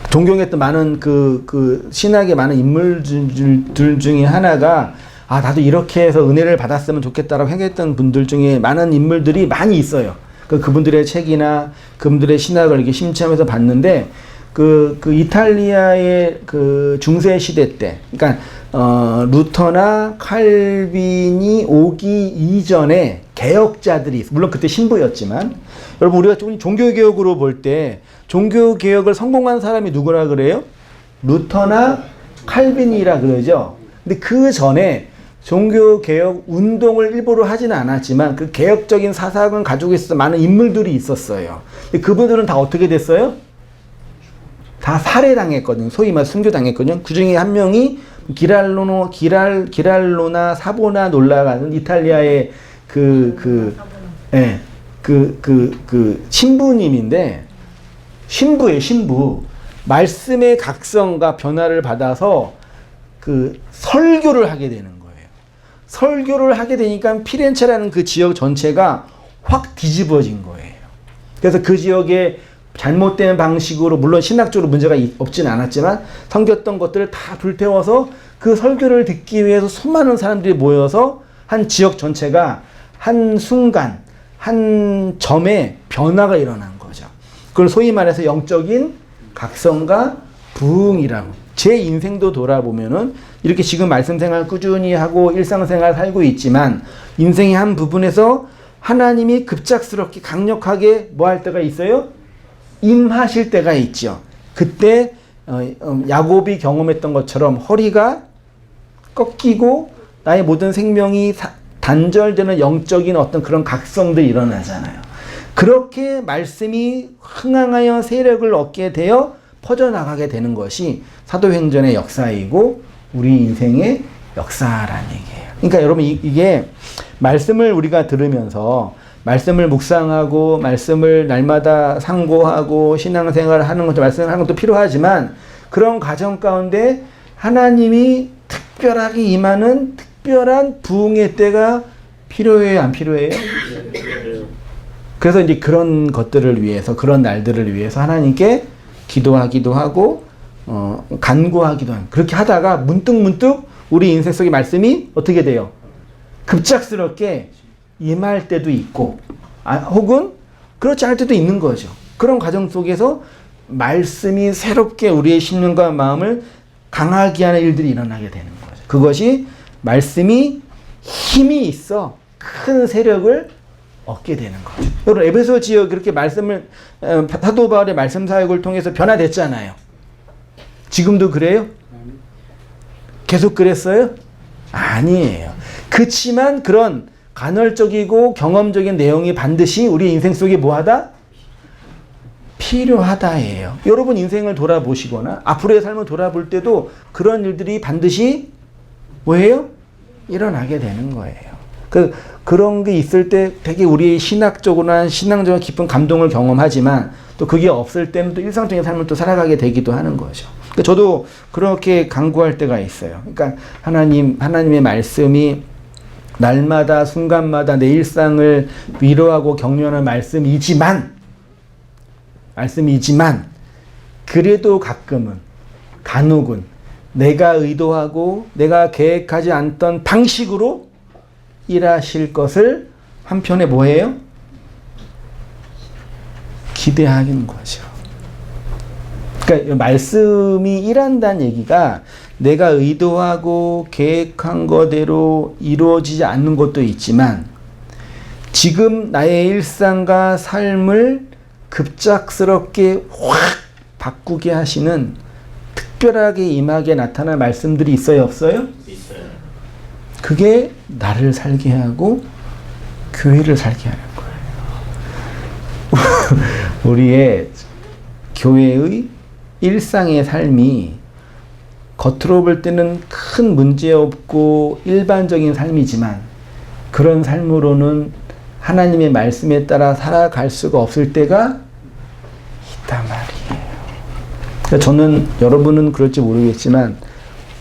S1: 존경했던 많은 그 신학의 많은 인물들 중에 하나가 나도 이렇게 해서 은혜를 받았으면 좋겠다라고 생각했던 분들 중에 많은 인물들이 많이 있어요. 그분들의 책이나 그분들의 신학을 이렇게 심취하면서 봤는데 그 이탈리아의 그 중세 시대 때, 그러니까 루터나 칼빈이 오기 이전에 개혁자들이, 물론 그때 신부였지만, 여러분 우리가 종교 개혁으로 볼 때 종교 개혁을 성공한 사람이 누구라 그래요? 루터나 칼빈이라 그러죠. 근데 그 전에 종교 개혁 운동을 일부러 하지는 않았지만 그 개혁적인 사상을 가지고 있어서 많은 인물들이 있었어요. 근데 그분들은 다 어떻게 됐어요? 다 살해당했거든요. 소위 말 순교당했거든요. 그 중에 한 명이 기랄로나 사보나 놀라가는 이탈리아의 신부님인데, 신부예요, 신부. 말씀의 각성과 변화를 받아서 그 설교를 하게 되는 거예요. 설교를 하게 되니까 피렌체라는 그 지역 전체가 확 뒤집어진 거예요. 그래서 그 지역에 잘못된 방식으로, 물론 신학적으로 문제가 없지는 않았지만 섬겼던 것들을 다 불태워서 그 설교를 듣기 위해서 수많은 사람들이 모여서 한 지역 전체가 한 순간 한 점에 변화가 일어난 거죠. 그걸 소위 말해서 영적인 각성과 부흥이라고. 제 인생도 돌아보면은 이렇게 지금 말씀생활 꾸준히 하고 일상생활 살고 있지만 인생의 한 부분에서 하나님이 급작스럽게 강력하게 뭐 할 때가 있어요? 임하실 때가 있죠. 그때 야곱이 경험했던 것처럼 허리가 꺾이고 나의 모든 생명이 단절되는 영적인 어떤 그런 각성들이 일어나잖아요. 그렇게 말씀이 흥황하여 세력을 얻게 되어 퍼져나가게 되는 것이 사도행전의 역사이고 우리 인생의 역사라는 얘기예요. 그러니까 여러분 이게 말씀을 우리가 들으면서 말씀을 묵상하고 말씀을 날마다 상고하고 신앙생활을 하는 것도 말씀을 하는 것도 필요하지만 그런 과정 가운데 하나님이 특별하게 임하는 특별한 부흥의 때가 필요해요, 안 필요해요? 그래서 이제 그런 것들을 위해서, 그런 날들을 위해서 하나님께 기도하기도 하고, 간구하기도 하고, 그렇게 하다가 문득 우리 인생 속의 말씀이 어떻게 돼요? 급작스럽게 임할 때도 있고, 혹은 그렇지 않을 때도 있는 거죠. 그런 과정 속에서 말씀이 새롭게 우리의 심령과 마음을 강하게 하는 일들이 일어나게 되는 거죠. 그것이 말씀이 힘이 있어 큰 세력을 얻게 되는 거죠. 여러분, 에베소 지역 그렇게 말씀을, 사도 바울의 말씀 사역을 통해서 변화됐잖아요. 지금도 그래요? 계속 그랬어요? 아니에요. 그치만 그런 간헐적이고 경험적인 내용이 반드시 우리 인생 속에 뭐하다? 필요하다예요. 여러분 인생을 돌아보시거나 앞으로의 삶을 돌아볼 때도 그런 일들이 반드시 뭐예요? 일어나게 되는 거예요. 그런 게 있을 때 되게 우리 신학적으로나 신앙적으로 깊은 감동을 경험하지만 또 그게 없을 때는 또 일상적인 삶을 또 살아가게 되기도 하는 거죠. 저도 그렇게 간구할 때가 있어요. 그러니까 하나님의 말씀이 날마다 순간마다 내 일상을 위로하고 격려하는 말씀이지만 그래도 가끔은 간혹은 내가 의도하고 내가 계획하지 않던 방식으로 일하실 것을 한편에 뭐예요? 기대하는 거죠. 그러니까 말씀이 일한다는 얘기가 내가 의도하고 계획한 거대로 이루어지지 않는 것도 있지만 지금 나의 일상과 삶을 급작스럽게 확 바꾸게 하시는 특별하게 임하게 나타날 말씀들이 있어요, 없어요?
S2: 있어요.
S1: 그게 나를 살게 하고 교회를 살게 하는 거예요. 우리의 교회의 일상의 삶이 겉으로 볼 때는 큰 문제 없고 일반적인 삶이지만 그런 삶으로는 하나님의 말씀에 따라 살아갈 수가 없을 때가 있단 말이에요. 그러니까 저는 여러분은 그럴지 모르겠지만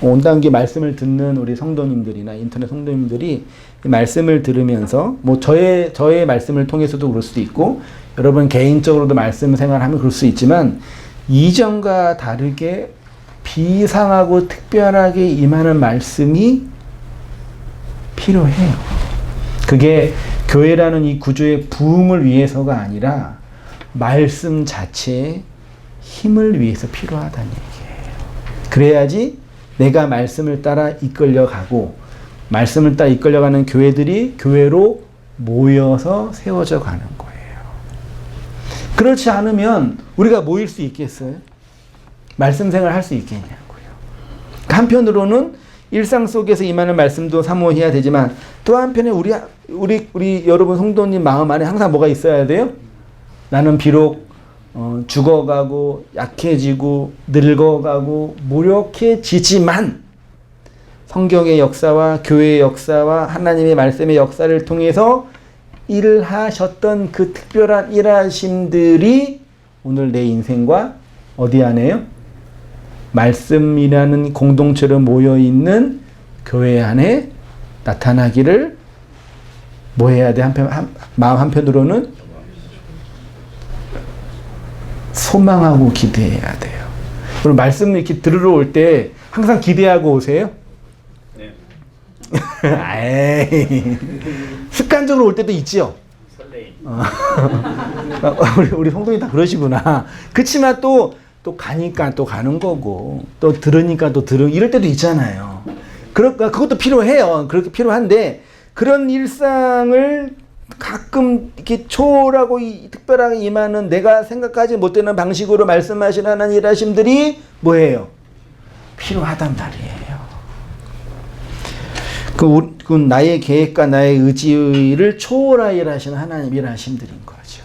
S1: 온당기 말씀을 듣는 우리 성도님들이나 인터넷 성도님들이 말씀을 들으면서 뭐 저의 말씀을 통해서도 그럴 수도 있고 여러분 개인적으로도 말씀 생활하면 그럴 수 있지만 이전과 다르게 비상하고 특별하게 임하는 말씀이 필요해요. 그게 교회라는 이 구조의 부흥을 위해서가 아니라 말씀 자체의 힘을 위해서 필요하다는 얘기예요. 그래야지 내가 말씀을 따라 이끌려가고 말씀을 따라 이끌려가는 교회들이 교회로 모여서 세워져 가는 거예요. 그렇지 않으면 우리가 모일 수 있겠어요? 말씀 생활 할 수 있겠냐고요. 한편으로는 일상 속에서 임하는 말씀도 사모해야 되지만 또 한편에 우리 여러분 성도님 마음 안에 항상 뭐가 있어야 돼요? 나는 비록 죽어가고 약해지고 늙어가고 무력해지지만 성경의 역사와 교회의 역사와 하나님의 말씀의 역사를 통해서 일을 하셨던 그 특별한 일하심들이 오늘 내 인생과 어디 안에요? 말씀이라는 공동체로 모여있는 교회 안에 나타나기를 뭐 해야 돼? 마음 한편으로는 소망하고 기대해야 돼요. 그럼 말씀을 이렇게 들으러 올 때 항상 기대하고 오세요?
S2: 네.
S1: 에이, 습관적으로 올 때도 있지요?
S2: 설레임.
S1: 우리 성도님 다 그러시구나. 그치만 또 가니까 또 가는 거고, 또 들으니까 또 이럴 때도 있잖아요. 그것도 필요해요. 그렇게 필요한데, 그런 일상을 가끔 이렇게 초월하고 특별하게 임하는 내가 생각하지 못하는 방식으로 말씀하시는 하나님 일하심들이 뭐예요? 필요하단 말이에요. 그 나의 계획과 나의 의지를 초월하여 일하시는 하나님 일하심들인 거죠.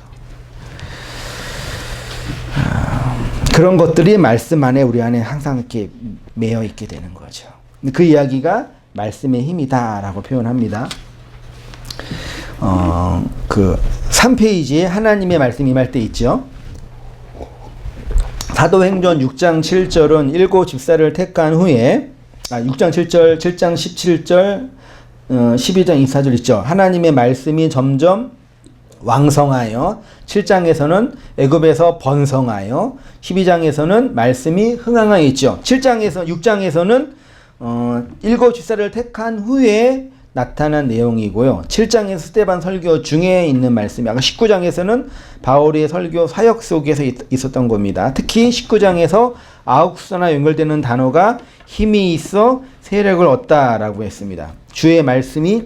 S1: 그런 것들이 말씀 안에 우리 안에 항상 이렇게 매여 있게 되는 거죠. 그 이야기가 말씀의 힘이다라고 표현합니다. 그 3페이지에 하나님의 말씀이 임할 때 있죠. 사도행전 6장 7절은 일곱 집사를 택한 후에 6장 7절, 7장 17절, 12장 24절 있죠. 하나님의 말씀이 점점 왕성하여, 7장에서는 애굽에서 번성하여, 12장에서는 말씀이 흥황하여 있죠. 6장에서는 일곱 집사를 택한 후에 나타난 내용이고요. 7장에서 스데반 설교 중에 있는 말씀이, 아까 19장에서는 바울의 설교 사역 속에서 있었던 겁니다. 특히 19장에서 아우구스나 연결되는 단어가 힘이 있어 세력을 얻다라고 했습니다. 주의 말씀이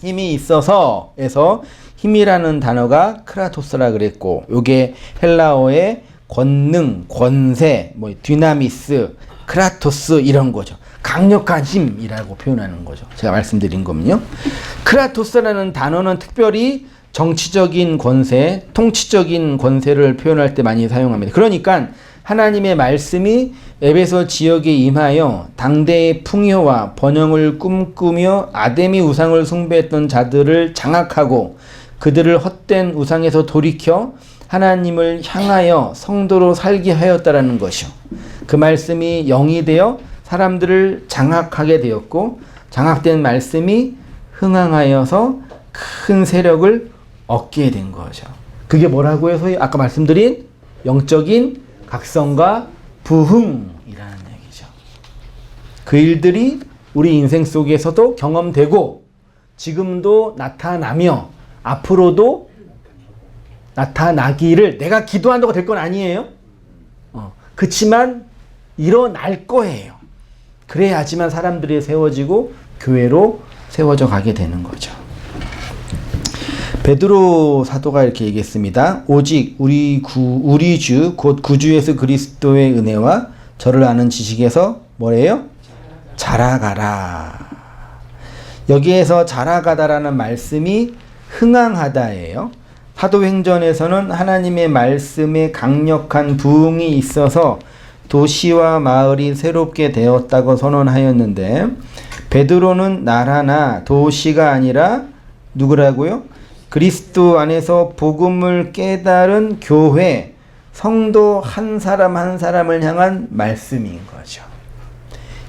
S1: 힘이 있어서에서 힘이라는 단어가 크라토스라 그랬고, 요게 헬라어의 권능, 권세, 뭐 디나미스, 크라토스 이런 거죠. 강력한 힘이라고 표현하는 거죠. 제가 말씀드린 거는요. 크라토스라는 단어는 특별히 정치적인 권세, 통치적인 권세를 표현할 때 많이 사용합니다. 그러니까 하나님의 말씀이 에베소 지역에 임하여 당대의 풍요와 번영을 꿈꾸며 아데미 우상을 숭배했던 자들을 장악하고 그들을 헛된 우상에서 돌이켜 하나님을 향하여 성도로 살게 하였다라는 것이요. 그 말씀이 영이 되어 사람들을 장악하게 되었고, 장악된 말씀이 흥황하여서 큰 세력을 얻게 된 거죠. 그게 뭐라고요? 소위 아까 말씀드린 영적인 각성과 부흥이라는 얘기죠. 그 일들이 우리 인생 속에서도 경험되고 지금도 나타나며 앞으로도 나타나기를, 내가 기도한다고 될 건 아니에요. 그치만 일어날 거예요. 그래야지만 사람들이 세워지고 교회로 세워져 가게 되는 거죠. 베드로 사도가 이렇게 얘기했습니다. 오직 우리 주 곧 구주 예수 그리스도의 은혜와 저를 아는 지식에서 뭐래요? 자라가라. 여기에서 자라가다라는 말씀이 흥황하다예요. 사도행전에서는 하나님의 말씀에 강력한 부흥이 있어서 도시와 마을이 새롭게 되었다고 선언하였는데, 베드로는 나라나 도시가 아니라 누구라고요? 그리스도 안에서 복음을 깨달은 교회, 성도 한 사람 한 사람을 향한 말씀인 거죠.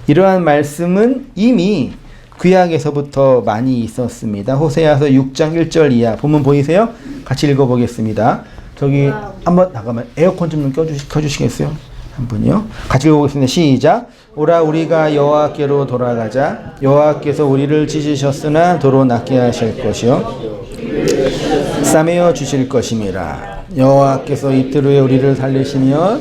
S1: 이러한 말씀은 이미 구약에서부터 많이 있었습니다. 호세아서 6장 1절 이하 본문 보이세요? 같이 읽어보겠습니다. 저기 한번 잠깐만 에어컨 좀 켜주시겠어요? 한 분이요. 같이 읽어보겠습니다. 시작. 오라 우리가 여호와께로 돌아가자. 여호와께서 우리를 찢으셨으나 도로 낫게 하실 것이요 싸매어 주실 것임이라. 여호와께서 이틀 후에 우리를 살리시며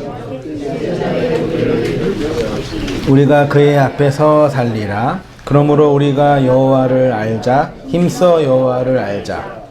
S1: 우리가 그의 앞에서 살리라. 그러므로 우리가 여호와를 알자. 힘써 여호와를 알자.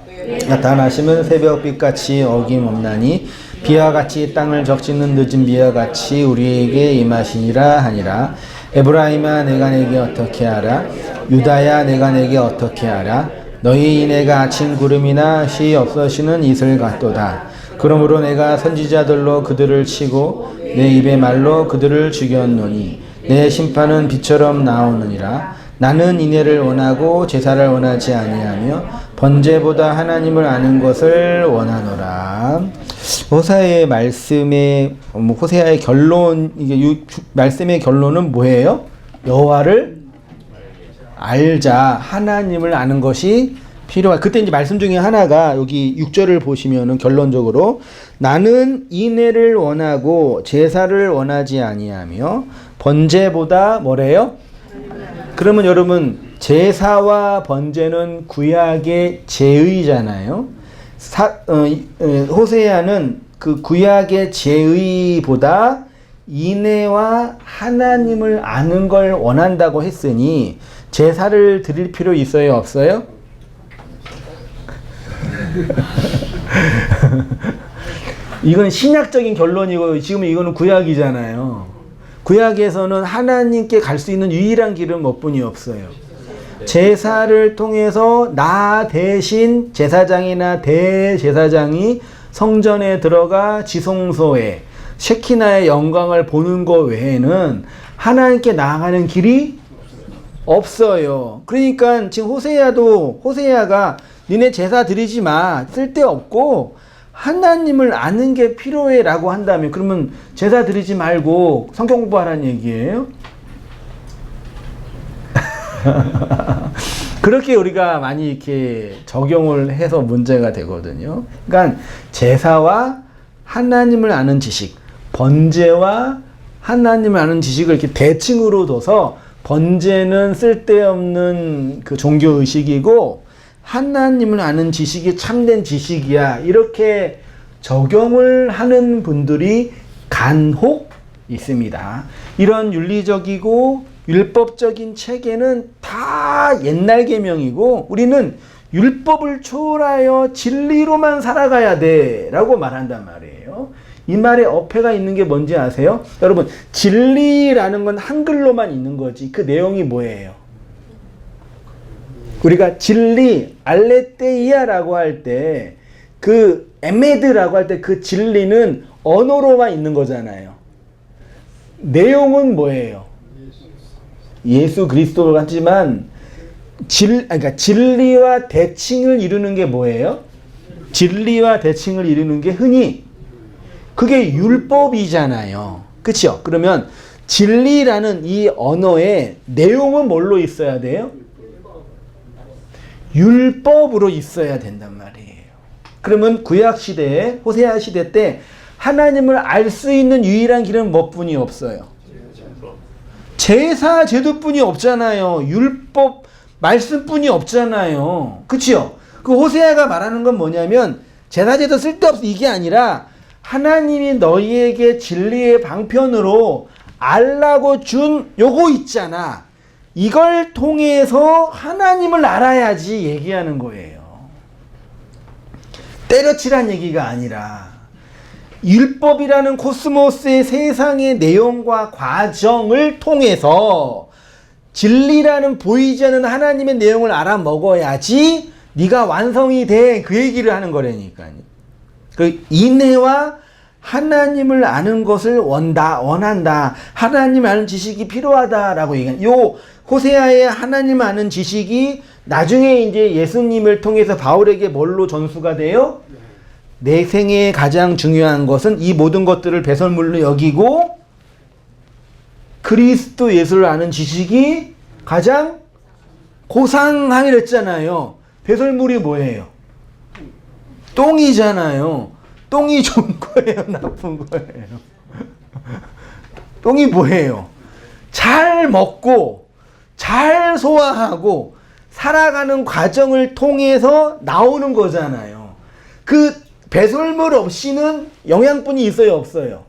S1: 나타나심은 새벽빛같이 어김없나니 비와 같이 땅을 적시는 늦은 비와 같이 우리에게 임하시니라 하니라. 에브라임아 내가 내게 어떻게 하라. 유다야 내가 내게 어떻게 하라. 너희 이내가 아침 구름이나 쉬 없어지는 이슬 같도다. 그러므로 내가 선지자들로 그들을 치고 내 입의 말로 그들을 죽였노니 내 심판은 비처럼 나오느니라. 나는 인애를 원하고 제사를 원하지 아니하며 번제보다 하나님을 아는 것을 원하노라. 호세아의 말씀의 호세아의 결론, 이게 말씀의 결론은 뭐예요? 여호와를 알자. 하나님을 아는 것이 필요하. 그때 이제 말씀 중에 하나가 여기 6절을 보시면은 결론적으로 나는 인애를 원하고 제사를 원하지 아니하며 번제보다 뭐래요? 그러면 여러분 제사와 번제는 구약의 제의잖아요. 호세아는 그 구약의 제의보다 인애와 하나님을 아는 걸 원한다고 했으니 제사를 드릴 필요 있어요? 없어요? 이건 신약적인 결론이고 지금 이거는 구약이잖아요. 구약에서는 하나님께 갈 수 있는 유일한 길은 뭐뿐이 없어요. 제사를 통해서 나 대신 제사장이나 대제사장이 성전에 들어가 지성소에 셰키나의 영광을 보는 것 외에는 하나님께 나아가는 길이 없어요. 그러니까 지금 호세아가 니네 제사 드리지 마. 쓸데없고 하나님을 아는 게 필요해 라고 한다면 그러면 제사 드리지 말고 성경 공부하라는 얘기예요? 그렇게 우리가 많이 이렇게 적용을 해서 문제가 되거든요. 그러니까 제사와 하나님을 아는 지식, 번제와 하나님을 아는 지식을 이렇게 대칭으로 둬서 번제는 쓸데없는 그 종교의식이고 하나님을 아는 지식이 참된 지식이야. 이렇게 적용을 하는 분들이 간혹 있습니다. 이런 윤리적이고 율법적인 체계는 다 옛날 계명이고 우리는 율법을 초월하여 진리로만 살아가야 돼 라고 말한단 말이에요. 이 말에 어폐가 있는 게 뭔지 아세요? 여러분, 진리라는 건 한글로만 있는 거지 그 내용이 뭐예요? 우리가 진리, 알레테이아라고 할 때 그 에메드라고 할 때 그 진리는 언어로만 있는 거잖아요. 내용은 뭐예요? 예수 그리스도 같지만 그러니까 진리와 대칭을 이루는 게 뭐예요? 진리와 대칭을 이루는 게 흔히 그게 율법이잖아요. 그렇죠? 그러면 진리라는 이 언어의 내용은 뭘로 있어야 돼요? 율법으로 있어야 된단 말이에요. 그러면 구약 시대에 호세아 시대 때 하나님을 알 수 있는 유일한 길은 뭐뿐이 없어요? 제사 제도뿐이 없잖아요. 율법 말씀뿐이 없잖아요. 그치요? 그 호세아가 말하는 건 뭐냐면 제사 제도 쓸데없어 이게 아니라 하나님이 너희에게 진리의 방편으로 알라고 준 요거 있잖아. 이걸 통해서 하나님을 알아야지 얘기하는 거예요. 때려치란 얘기가 아니라 율법이라는 코스모스의 세상의 내용과 과정을 통해서 진리라는 보이지 않는 하나님의 내용을 알아먹어야지 네가 완성이 돼. 그 얘기를 하는 거라니까요. 그 인내와 하나님을 아는 것을 원한다. 하나님 아는 지식이 필요하다라고 얘기하는. 요 호세아의 하나님 아는 지식이 나중에 이제 예수님을 통해서 바울에게 뭘로 전수가 돼요? 내 생에 가장 중요한 것은 이 모든 것들을 배설물로 여기고 그리스도 예수를 아는 지식이 가장 고상함이랬잖아요. 배설물이 뭐예요? 똥이잖아요. 똥이 좋은 거예요? 나쁜 거예요? 똥이 뭐예요? 잘 먹고 잘 소화하고 살아가는 과정을 통해서 나오는 거잖아요. 그 배설물 없이는 영양분이 있어요, 없어요?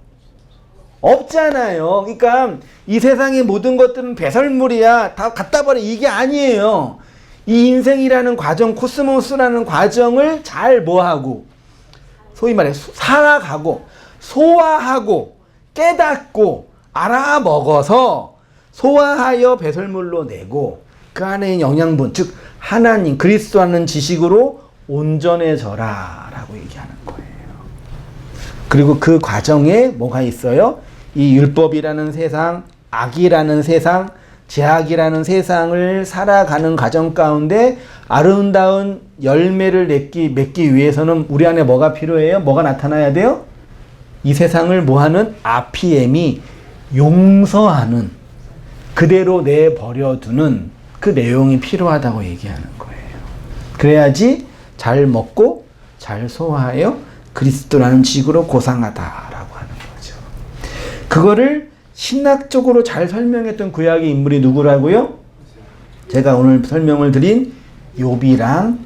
S1: 없잖아요. 그러니까 이 세상의 모든 것들은 배설물이야. 다 갖다 버려. 이게 아니에요. 이 인생이라는 과정, 코스모스라는 과정을 잘 뭐하고 소위 말해 살아가고 소화하고 깨닫고 알아먹어서 소화하여 배설물로 내고 그 안에 영양분, 즉 하나님, 그리스도 하는 지식으로 온전해져라 라고 얘기하는 거예요. 그리고 그 과정에 뭐가 있어요? 이 율법이라는 세상, 악이라는 세상, 제약이라는 세상을 살아가는 과정 가운데 아름다운 열매를 맺기 위해서는 우리 안에 뭐가 필요해요? 뭐가 나타나야 돼요? 이 세상을 뭐하는? 아피엠이 용서하는, 그대로 내버려두는 그 내용이 필요하다고 얘기하는 거예요. 그래야지 잘 먹고 잘 소화하여 그리스도라는 지식으로 고상하다라고 하는 거죠. 그거를 신학적으로 잘 설명했던 구약의 인물이 누구라고요? 제가 오늘 설명을 드린 욥이랑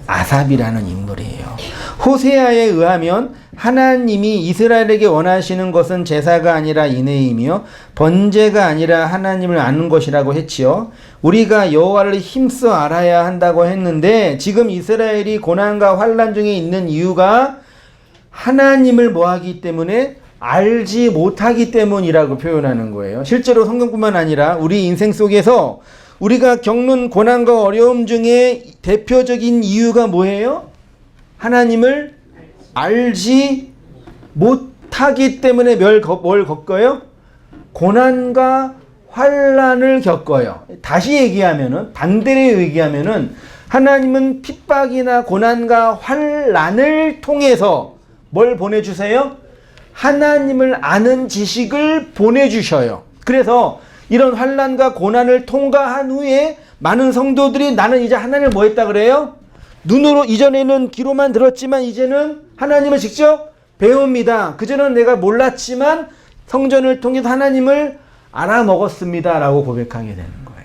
S1: 아삽이라는 인물이에요. 호세아에 의하면 하나님이 이스라엘에게 원하시는 것은 제사가 아니라 인애이며 번제가 아니라 하나님을 아는 것이라고 했지요. 우리가 여호와를 힘써 알아야 한다고 했는데 지금 이스라엘이 고난과 환난 중에 있는 이유가 하나님을 뭐하기 때문에 알지 못하기 때문이라고 표현하는 거예요. 실제로 성경뿐만 아니라 우리 인생 속에서 우리가 겪는 고난과 어려움 중에 대표적인 이유가 뭐예요? 하나님을 알지 못하기 때문에 뭘 겪어요? 고난과 환난을 겪어요. 다시 얘기하면은, 반대로 얘기하면은 하나님은 핍박이나 고난과 환난을 통해서 뭘 보내주세요? 하나님을 아는 지식을 보내주셔요. 그래서 이런 환난과 고난을 통과한 후에 많은 성도들이 나는 이제 하나님을 뭐 했다 그래요? 눈으로, 이전에는 귀로만 들었지만 이제는 하나님을 직접 배웁니다. 그전에는 내가 몰랐지만 성전을 통해서 하나님을 알아먹었습니다 라고 고백하게 되는 거예요.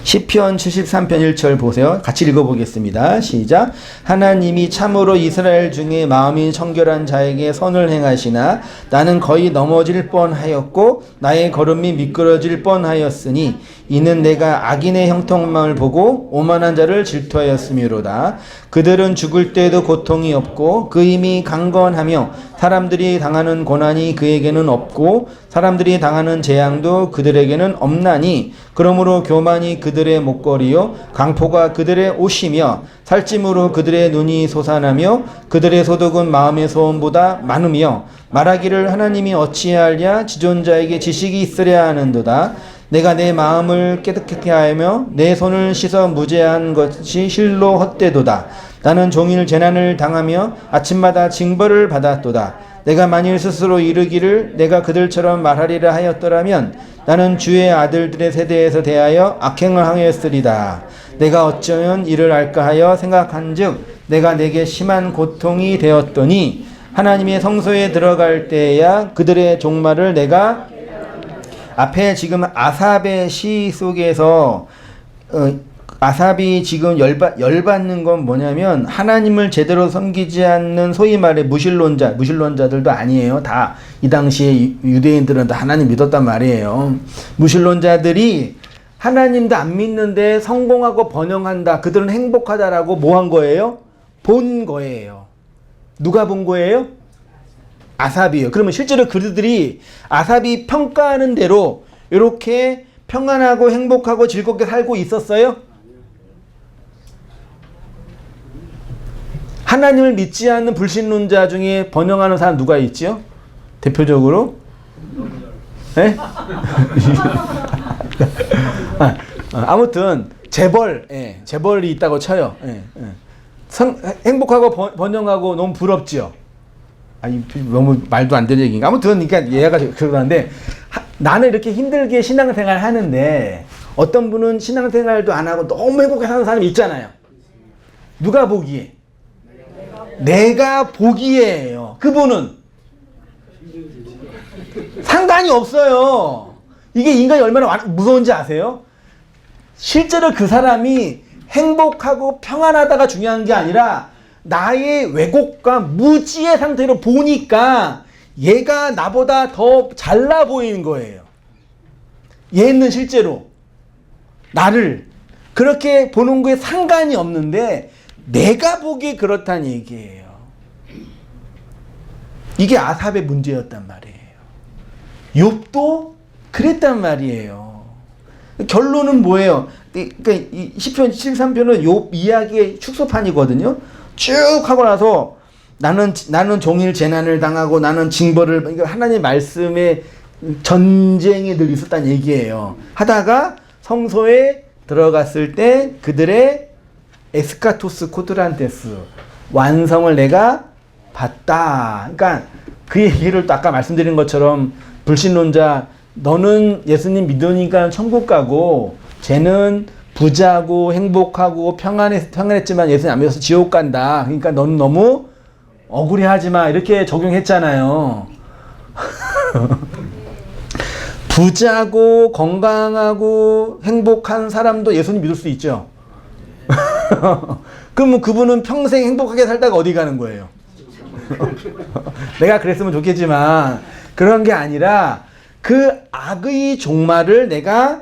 S1: 시편 73편 1절 보세요. 같이 읽어보겠습니다. 시작. 하나님이 참으로 이스라엘 중에 마음이 청결한 자에게 선을 행하시나 나는 거의 넘어질 뻔하였고 나의 걸음이 미끄러질 뻔하였으니 이는 내가 악인의 형통함을 보고 오만한 자를 질투하였음이로다. 그들은 죽을 때에도 고통이 없고 그 힘이 강건하며 사람들이 당하는 고난이 그에게는 없고 사람들이 당하는 재앙도 그들에게는 없나니 그러므로 교만이 그들의 목걸이요 강포가 그들의 옷이며 살찜으로 그들의 눈이 솟아나며 그들의 소득은 마음의 소원보다 많으며 말하기를 하나님이 어찌하랴 지존자에게 지식이 있으랴 하는도다. 내가 내 마음을 깨끗하게 하며 내 손을 씻어 무죄한 것이 실로 헛되도다. 나는 종일 재난을 당하며 아침마다 징벌을 받았도다. 내가 만일 스스로 이르기를 내가 그들처럼 말하리라 하였더라면 나는 주의 아들들의 세대에서 대하여 악행을 행하였으리다. 내가 어쩌면 이를 알까 하여 생각한즉 내가 내게 심한 고통이 되었더니 하나님의 성소에 들어갈 때야 그들의 종말을 내가 앞에 지금 아삽의 시 속에서 아삽이 지금 열받는 건 뭐냐면 하나님을 제대로 섬기지 않는 소위 말해 무신론자들도 아니에요. 다 이 당시에 유대인들은 다 하나님 믿었단 말이에요. 무신론자들이 하나님도 안 믿는데 성공하고 번영한다. 그들은 행복하다라고 뭐 한 거예요? 본 거예요. 누가 본 거예요? 아삽이에요. 그러면 실제로 그들이 아삽이 평가하는 대로 이렇게 평안하고 행복하고 즐겁게 살고 있었어요? 하나님을 믿지 않는 불신론자 중에 번영하는 사람 누가 있지요? 대표적으로? 네? 아무튼 재벌이 있다고 쳐요. 행복하고 번영하고 너무 부럽지요? 아니 너무 말도 안 되는 얘기인가? 아무튼 그러니까 얘가 그러는데 나는 이렇게 힘들게 신앙생활 하는데 어떤 분은 신앙생활도 안 하고 너무 행복하게 사는 사람이 있잖아요. 누가 보기에? 내가 보기에요. 그분은 상관이 없어요. 이게 인간이 얼마나 무서운지 아세요? 실제로 그 사람이 행복하고 평안하다가 중요한 게 아니라 나의 왜곡과 무지의 상태로 보니까 얘가 나보다 더 잘나 보이는 거예요. 얘는 실제로 나를 그렇게 보는 거에 상관이 없는데 내가 보기에 그렇다는 얘기예요. 이게 아삽의 문제였단 말이에요. 욥도 그랬단 말이에요. 결론은 뭐예요? 그러니까 이 시편 73편은 욥 이야기의 축소판이거든요. 쭉 하고 나서 나는 종일 재난을 당하고 나는 징벌을, 그러니까 하나님 말씀에 전쟁이 늘 있었다는 얘기예요. 하다가 성소에 들어갔을 때 그들의 에스카토스 코드란테스 완성을 내가 봤다. 그러니까 그 얘기를 또 아까 말씀드린 것처럼 불신론자 너는 예수님 믿으니까 천국 가고 쟤는 부자고 행복하고 평안했지만 예수님 안 믿어서 지옥 간다. 그러니까 너는 너무 억울해하지 마. 이렇게 적용했잖아요. 부자고 건강하고 행복한 사람도 예수님 믿을 수 있죠. 그러면 그분은 평생 행복하게 살다가 어디 가는 거예요? 내가 그랬으면 좋겠지만 그런 게 아니라 그 악의 종말을 내가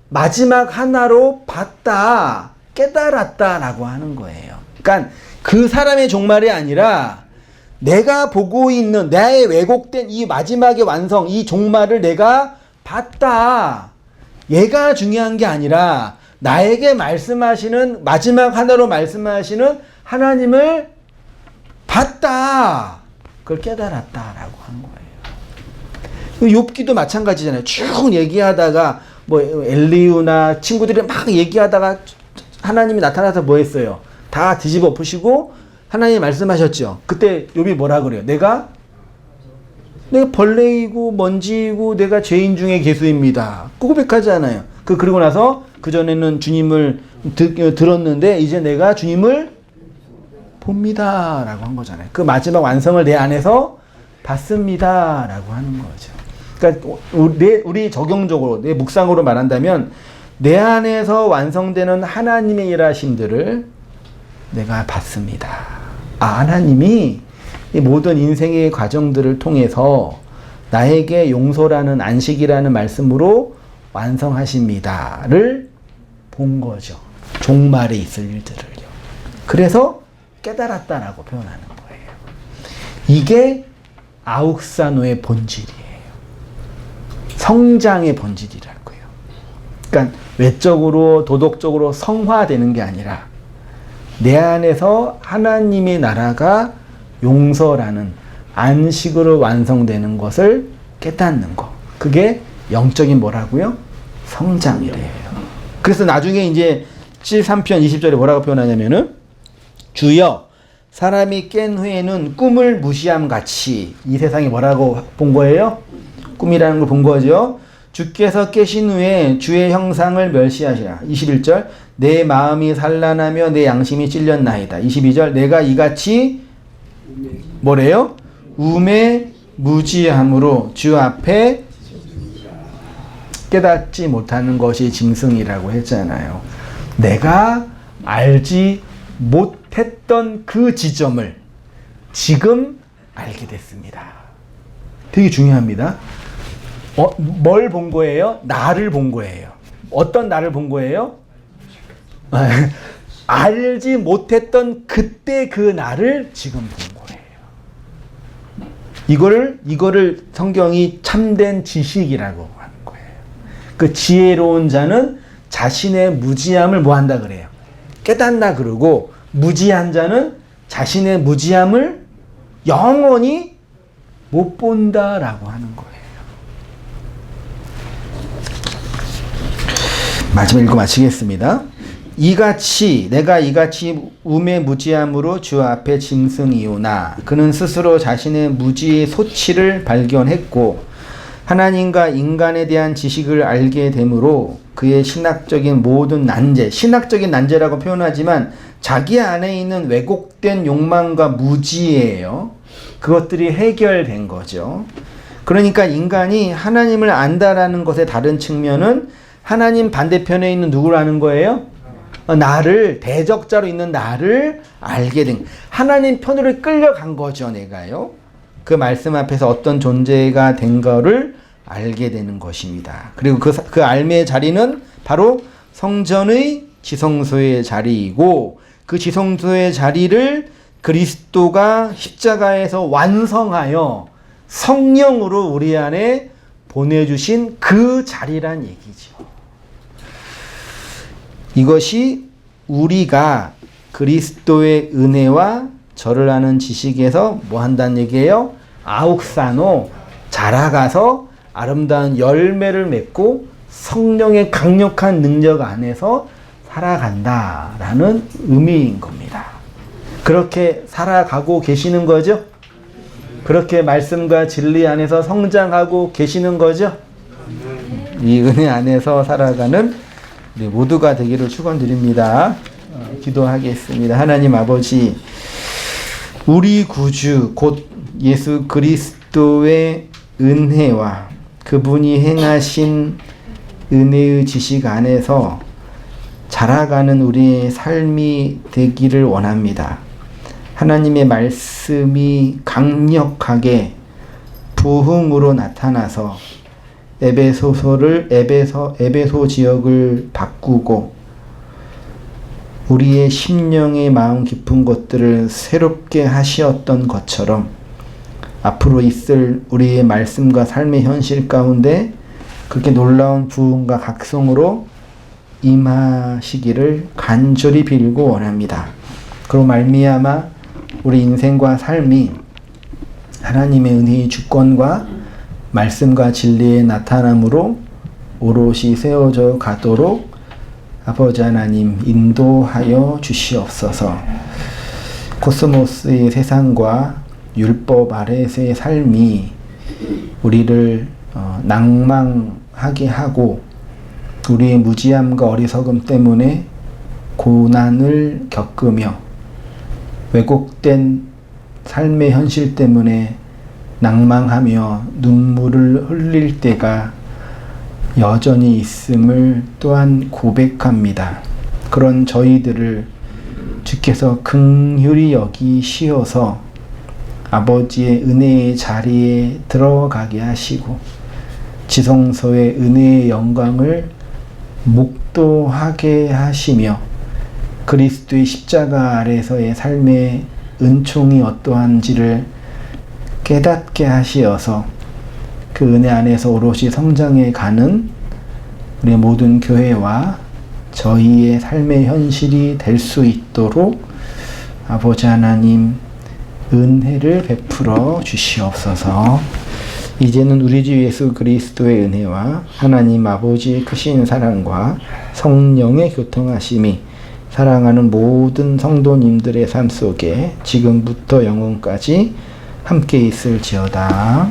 S1: 마지막 하나로 봤다, 깨달았다라고 하는 거예요. 그러니까 그 사람의 종말이 아니라 내가 보고 있는 나의 왜곡된 이 마지막의 완성, 이 종말을 내가 봤다. 얘가 중요한 게 아니라 나에게 말씀하시는 마지막 하나로 말씀하시는 하나님을 봤다. 그걸 깨달았다라고 한 거예요. 욥기도 마찬가지잖아요. 쭉 얘기하다가 뭐 엘리우나 친구들이 막 얘기하다가 하나님이 나타나서 뭐 했어요? 다 뒤집어 엎으시고 하나님이 말씀하셨죠. 그때 욥이 뭐라 그래요? 내가 내가 벌레이고 먼지이고 내가 죄인 중에 괴수입니다. 고백하잖아요. 그리고 나서 그전에는 주님을 들었는데 이제 내가 주님을 봅니다. 라고 한 거잖아요. 그 마지막 완성을 내 안에서 받습니다. 라고 하는 거죠. 그러니까 우리 적용적으로, 내 묵상으로 말한다면 내 안에서 완성되는 하나님의 일하심들을 내가 받습니다. 하나님이 이 모든 인생의 과정들을 통해서 나에게 용서라는 안식이라는 말씀으로 완성하십니다를 본 거죠. 종말에 있을 일들을요. 그래서 깨달았다라고 표현하는 거예요. 이게 아욱사노의 본질이에요. 성장의 본질이라고요. 그러니까 외적으로 도덕적으로 성화되는 게 아니라 내 안에서 하나님의 나라가 용서라는 안식으로 완성되는 것을 깨닫는 것. 그게 영적인 뭐라고요? 성장이래요. 그래서 나중에 이제 73편 20절에 뭐라고 표현하냐면은 주여 사람이 깬 후에는 꿈을 무시함 같이 이 세상에 뭐라고 본 거예요? 꿈이라는 걸 본 거죠. 주께서 깨신 후에 주의 형상을 멸시하시라. 21절 내 마음이 산란하며 내 양심이 찔렸나이다. 22절 내가 이같이 뭐래요? 우매 무지함으로 주 앞에 깨닫지 못하는 것이 짐승이라고 했잖아요. 내가 알지 못했던 그 지점을 지금 알게 됐습니다. 되게 중요합니다. 뭘 본 거예요? 나를 본 거예요. 어떤 나를 본 거예요? 알지 못했던 그때 그 나를 지금 본 거예요. 이거를 성경이 참된 지식이라고 하는 거예요. 그 지혜로운 자는 자신의 무지함을 뭐 한다 그래요? 깨닫나 그러고 무지한 자는 자신의 무지함을 영원히 못 본다라고 하는 거예요. 마지막 읽고 마치겠습니다. 내가 이같이 우매 무지함으로 주 앞에 짐승이오나 그는 스스로 자신의 무지의 소치를 발견했고 하나님과 인간에 대한 지식을 알게 되므로 그의 신학적인 모든 난제, 신학적인 난제라고 표현하지만 자기 안에 있는 왜곡된 욕망과 무지예요. 그것들이 해결된 거죠. 그러니까 인간이 하나님을 안다라는 것의 다른 측면은 하나님 반대편에 있는 누구를 아는 거예요? 나를, 대적자로 있는 나를 알게 된, 하나님 편으로 끌려간 거죠, 내가요. 그 말씀 앞에서 어떤 존재가 된 거를 알게 되는 것입니다. 그리고 그 알매의 자리는 바로 성전의 지성소의 자리이고 그 지성소의 자리를 그리스도가 십자가에서 완성하여 성령으로 우리 안에 보내주신 그 자리란 얘기죠. 이것이 우리가 그리스도의 은혜와 저를 아는 지식에서 뭐 한다는 얘기예요? 아욱사노, 자라가서 아름다운 열매를 맺고 성령의 강력한 능력 안에서 살아간다라는 의미인 겁니다. 그렇게 살아가고 계시는 거죠? 그렇게 말씀과 진리 안에서 성장하고 계시는 거죠? 이 은혜 안에서 살아가는 우리 모두가 되기를 축원드립니다. 기도하겠습니다. 하나님 아버지, 우리 구주 곧 예수 그리스도의 은혜와 그분이 행하신 은혜의 지식 안에서 자라가는 우리의 삶이 되기를 원합니다. 하나님의 말씀이 강력하게 부흥으로 나타나서 에베소 지역을 바꾸고 우리의 심령의 마음 깊은 것들을 새롭게 하시었던 것처럼 앞으로 있을 우리의 말씀과 삶의 현실 가운데 그렇게 놀라운 부흥과 각성으로 임하시기를 간절히 빌고 원합니다. 그로 말미암아 우리 인생과 삶이 하나님의 은혜의 주권과 말씀과 진리의 나타남으로 오롯이 세워져 가도록 아버지 하나님 인도하여 주시옵소서. 코스모스의 세상과 율법 아래에서의 삶이 우리를 낭망하게 하고 우리의 무지함과 어리석음 때문에 고난을 겪으며 왜곡된 삶의 현실 때문에 낭망하며 눈물을 흘릴 때가 여전히 있음을 또한 고백합니다. 그런 저희들을 주께서 긍휼히 여기시어서 아버지의 은혜의 자리에 들어가게 하시고 지성소의 은혜의 영광을 목도하게 하시며 그리스도의 십자가 아래서의 삶의 은총이 어떠한지를 깨닫게 하시어서 그 은혜 안에서 오롯이 성장해 가는 우리 모든 교회와 저희의 삶의 현실이 될 수 있도록 아버지 하나님 은혜를 베풀어 주시옵소서. 이제는 우리 주 예수 그리스도의 은혜와 하나님 아버지의 크신 사랑과 성령의 교통하심이 사랑하는 모든 성도님들의 삶 속에 지금부터 영원까지 함께 있을지어다.